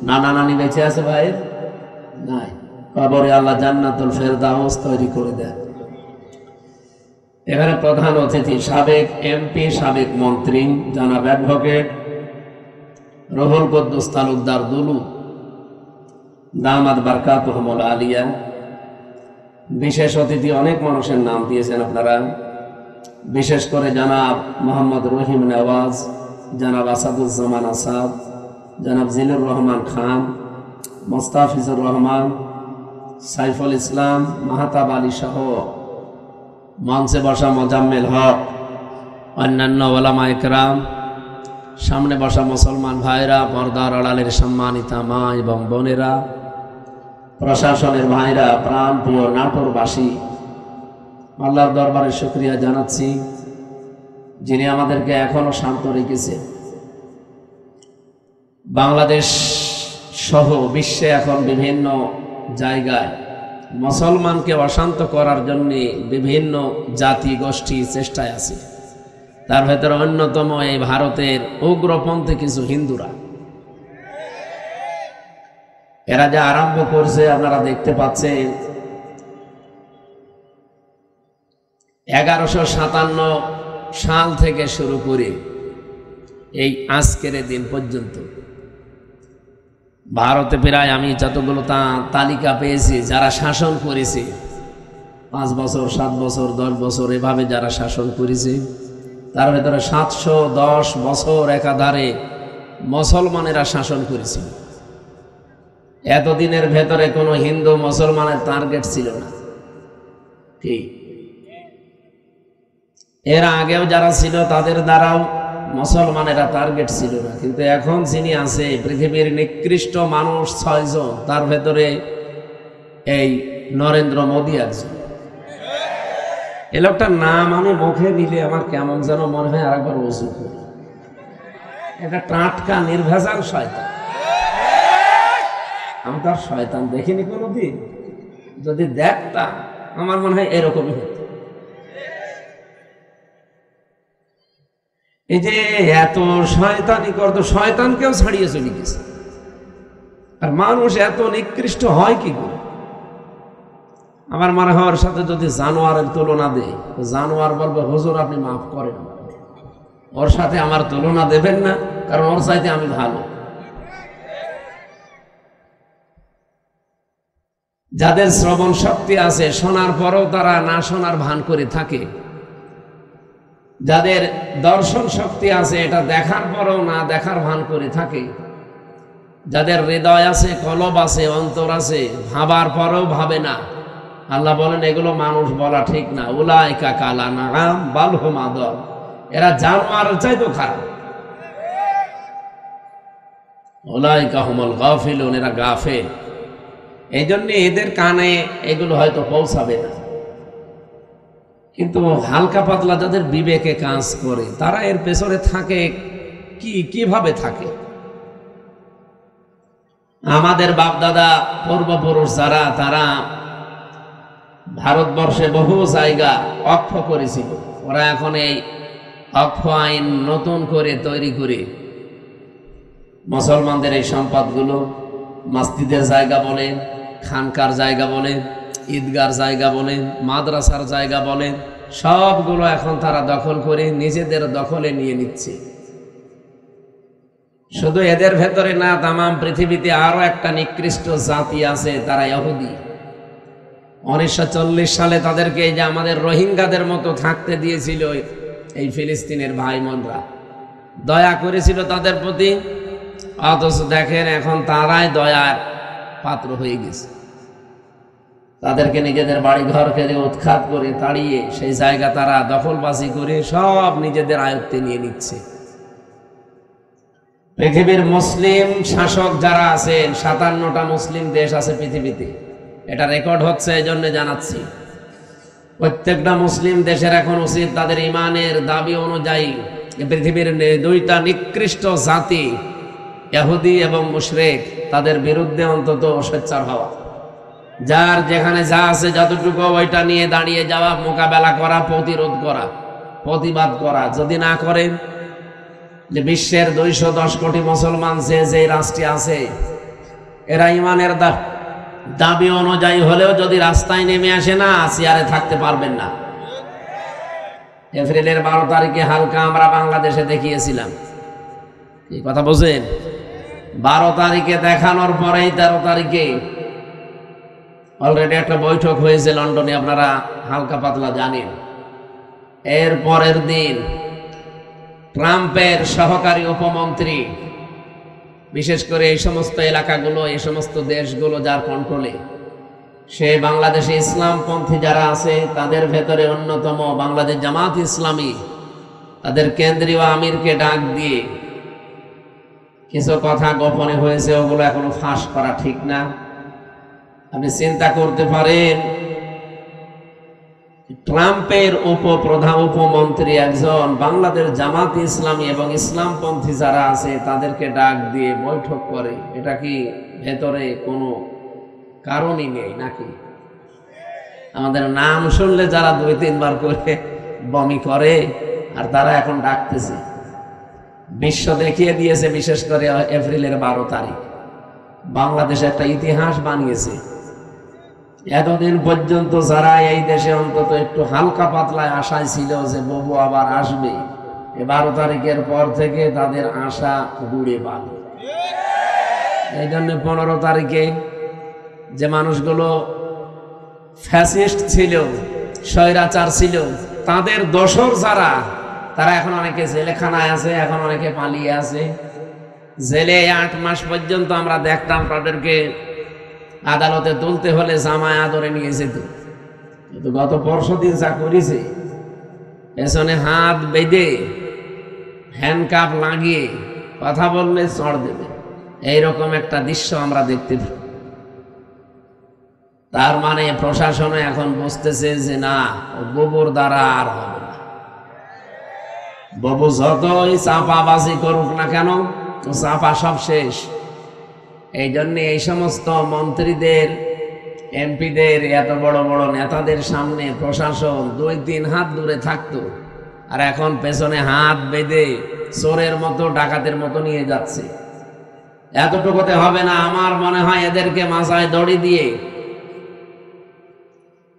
নানা নানি বেঁচে আছে ভাইয়ের? নাই, কবরে আল্লাহ জান্নাতুল ফেরদাউস তৈরি করে দেন। এখানে প্রধান অতিথি সাবেক এমপি, সাবেক মন্ত্রী জনাব অ্যাডভোকেট রুহুল কুদ্দুস তালুকদার দুলু দামাত বারকাতুহুমুল আলিয়া, বিশেষ অতিথি অনেক মানুষের নাম দিয়েছেন আপনারা, বিশেষ করে জনাব মোহাম্মদ রহিম নওয়াজ, জনাব আসাদুজ্জামান আসাদ, জনাব জিলুর রহমান খান, মোস্তাফিজুর রহমান, সাইফুল ইসলাম, মাহতাব আলী সহ মঞ্চে বসা মোজাম্মেল হক, অন্যান্য ওলামা ইকরাম, সামনে বসা মুসলমান ভাইরা, পর্দার আড়ালের সম্মানিতা মা এবং বোনেরা, প্রশাসনের ভাইরা, প্রাণ প্রিয় নাটোরবাসী, আল্লাহর দরবারে শুকরিয়া জানাচ্ছি যিনি আমাদেরকে এখনো শান্ত রেখেছে। বাংলাদেশ সহ বিশ্বে এখন বিভিন্ন জায়গায় মুসলমানকে অশান্ত করার জন্য বিভিন্ন জাতি গোষ্ঠী চেষ্টায় আছে। তার ভেতরে অন্যতম এই ভারতের উগ্রপন্থী কিছু হিন্দুরা। এরা যা আরম্ভ করছে আপনারা দেখতে পাচ্ছেন। 1157 সাল থেকে শুরু করে এই আজকের দিন পর্যন্ত ভারতে প্রায় আমি যতগুলো তালিকা পেয়েছি যারা শাসন করেছে, 5 বছর 7 বছর 10 বছর এভাবে যারা শাসন করেছে, তার ভেতরে 710 বছর একাধারে মুসলমানেরা শাসন করেছিল। এতদিনের ভেতরে কোনো হিন্দু মুসলমানের টার্গেট ছিল না। কি এর আগেও যারা ছিল তাদের দ্বারাও মুসলমানেরা টার্গেট ছিল না। কিন্তু এখন যিনি আছে পৃথিবীর নিকৃষ্ট মানুষ 6 জন, তার ভেতরে এই নরেন্দ্র মোদী একজন। এ লোকটার নাম আমি মুখে নিলে আমার কেমন যেন মনে হয় আরেকবার ওযু করি। এটা টাটকা নির্ভেজাল শয়তান। আমি তার শয়তান দেখিনি কোনোদিন, যদি দেখতাম আমার মনে হয় এরকমই হতো। এই যে এত শয়তানি করত, শয়তানকেও ছাড়িয়ে চলে গেছে। আর মানুষ এত নিকৃষ্ট হয় কি করে? আমার মনে হয় ওর সাথে যদি জানোয়ারের তুলনা দেয়, জানোয়ার বলবে হুজুর আপনি মাফ করেন, ওর সাথে আমার তুলনা দেবেন না, কারণ ওর চাইতে আমি ভালো। যাদের শ্রবণ শক্তি আছে, শোনার পরেও তারা না শোনার ভান করে থাকে। যাদের দর্শন শক্তি আছে, এটা দেখার পরেও না দেখার ভান করে থাকে। যাদের হৃদয় আছে, কলব আছে, অন্তর আছে, ভাবার পরেও ভাবে না। আল্লাহ বলেন এগুলো মানুষ বলা ঠিক না। উলাইকা কাল আনআম বাল হুম আদল, এরা জানোয়ারের চাইতেও খারাপ। উলাইকা হুমুল গাফিলুন, এরা গাফেল। এই জন্য এদের কানে এগুলো হয়তো পৌঁছাবে না। কিন্তু হালকা পাতলা যাদের বিবেকে কাজ করে, তারা এর পেছনে থাকে। কিভাবে থাকে? আমাদের বাপদাদা পূর্বপুরুষ যারা, তারা ভারতবর্ষে বহু জায়গা অক্ষ করেছিল। ওরা এখন এই অক্ষ আইন নতুন করে তৈরি করে মুসলমানদের এই সম্পদগুলো মসজিদের জায়গা বলেন, খানকার জায়গা বলেন, ঈদগার জায়গা বলেন, মাদ্রাসার জায়গা বলেন, সবগুলো এখন তারা দখল করে নিজেদের দখলে নিয়ে নিচ্ছে। শুধু এদের ভেতরে না, তামাম পৃথিবীতে আরো একটা নিকৃষ্ট জাতি আছে, তারা ইহুদি। 1940 সালে তাদেরকে এই যে আমাদের রোহিঙ্গাদের মতো থাকতে দিয়েছিল এই ফিলিস্তিনের ভাই বোনরা, দয়া করেছিল তাদের প্রতি। অথচ দেখেন এখন তারাই দয়ার পাত্র হয়ে গেছে। তাদেরকে নিজেদের বাড়ি ঘরকে উৎখাত করে তাড়িয়ে সেই জায়গা তারা দখলবাজি করে সব নিজেদের আয়ত্তে নিয়ে নিচ্ছে। পৃথিবীর মুসলিম শাসক যারা আছেন, 57টা মুসলিম দেশ আছে পৃথিবীতে। এটা রেকর্ড হচ্ছে, এই জন্য জানাচ্ছি। প্রত্যেকটা মুসলিম দেশের এখন উচিত তাদের ইমানের দাবি অনুযায়ী পৃথিবীর 2টা নিকৃষ্ট জাতি ইহুদি এবং মুশরিক, তাদের বিরুদ্ধে অন্তত সোচ্চার হওয়া। যার যেখানে যা আছে যতটুকু ওইটা নিয়ে দাঁড়িয়ে যাওয়া, মোকাবেলা করা, প্রতিরোধ করা, প্রতিবাদ করা। যদি না করেন, যে বিশ্বের 210 কোটি মুসলমান যে রাষ্ট্রে আছে, এরা ইমানের দাবি অনুযায়ী হলেও যদি রাস্তায় নেমে আসে না, চেয়ারে থাকতে পারবেন না। এপ্রিলের 12 তারিখে হালকা আমরা বাংলাদেশে দেখিয়েছিলাম। এই কথা বোঝেন? 12 তারিখে দেখানোর পরেই 13 তারিখে অলরেডি একটা বৈঠক হয়েছে লন্ডনে, আপনারা হালকা পাতলা জানেন। এর পরের দিন ট্রাম্পের সহকারী উপমন্ত্রী, বিশেষ করে এই সমস্ত এলাকাগুলো, এই সমস্ত দেশগুলো যার কন্ট্রোলে, সে বাংলাদেশে ইসলামপন্থী যারা আছে তাদের ভেতরে অন্যতম বাংলাদেশ জামাত ইসলামী, তাদের কেন্দ্রীয় আমিরকে ডাক দিয়ে কিছু কথা গোপনে হয়েছে, ওগুলো এখনো ফাঁস করা ঠিক না। আপনি চিন্তা করতে পারেন, ট্রাম্পের উপমন্ত্রী একজন বাংলাদেশ জামাত ইসলামী এবং ইসলামপন্থী যারা আছে তাদেরকে ডাক দিয়ে বৈঠক করে, এটা কি ভেতরে কোনো কারণই নেই নাকি? আমাদের নাম শুনলে যারা 2-3 বার করে বমি করে, আর তারা এখন ডাকতেছে। বিশ্ব দেখিয়ে দিয়েছে, বিশেষ করে এপ্রিলের 12 তারিখ বাংলাদেশ একটা ইতিহাস বানিয়েছে। এতদিন পর্যন্ত যারা এই দেশে অন্তত একটু হালকা পাতলায় আশায় ছিল যে বাবু আবার আসবে, 12 তারিখের পর থেকে তাদের আশা গুড়ে বাঁধে। এই জন্য 15 তারিখে যে মানুষগুলো ফ্যাসিস্ট ছিল, স্বৈরাচার ছিল, তাদের দোসর যারা, তারা এখন অনেকে জেলখানায় আছে, এখন অনেকে পালিয়ে আছে। জেলে 8 মাস পর্যন্ত আমরা দেখতাম তাদেরকে আদালতে তুলতে হলে জামায় আদরে নিয়ে যেত। কিন্তু গত পরশুদিন যা করেছে, পেছনে হাত বেঁধে হ্যান্ডকাপ লাগিয়ে কথা বললে চড় দেবে, এইরকম একটা দৃশ্য আমরা দেখতে পাই। তার মানে প্রশাসনে এখন বুঝতেছে যে না, ববুর দ্বারা আর হবে না। ববু যতই চাপাবাজি করুক না কেন, তো চাপা সব শেষ। এই জন্য এই সমস্ত মন্ত্রীদের, এমপিদের, এত বড় বড় নেতাদের সামনে প্রশাসন 2-3 হাত দূরে থাকতো, আর এখন পেছনে হাত বেঁধে চোরের মতো, ডাকাতের মতো নিয়ে যাচ্ছে। এতটুকুতে হবে না, আমার মনে হয় এদেরকে মাথায় দড়ি দিয়ে,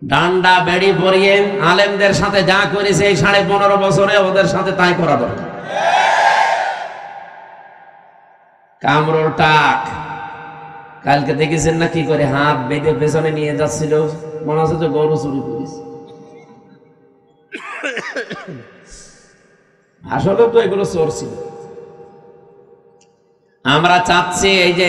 ডান্ডা বেড়ি পরিয়ে আলেমদের সাথে যা করেছে এই 15.5 বছরে ওদের সাথে তাই করা দরকার। কামরুল টাক কালকে দেখেছেন না কি করে হাত বেঁধে পেছনে নিয়ে যাচ্ছিল, মনে হচ্ছে যে গরু চুরি করেছে। আসলে তো এগুলো চোর ছিল। আমরা চাচ্ছি এই যে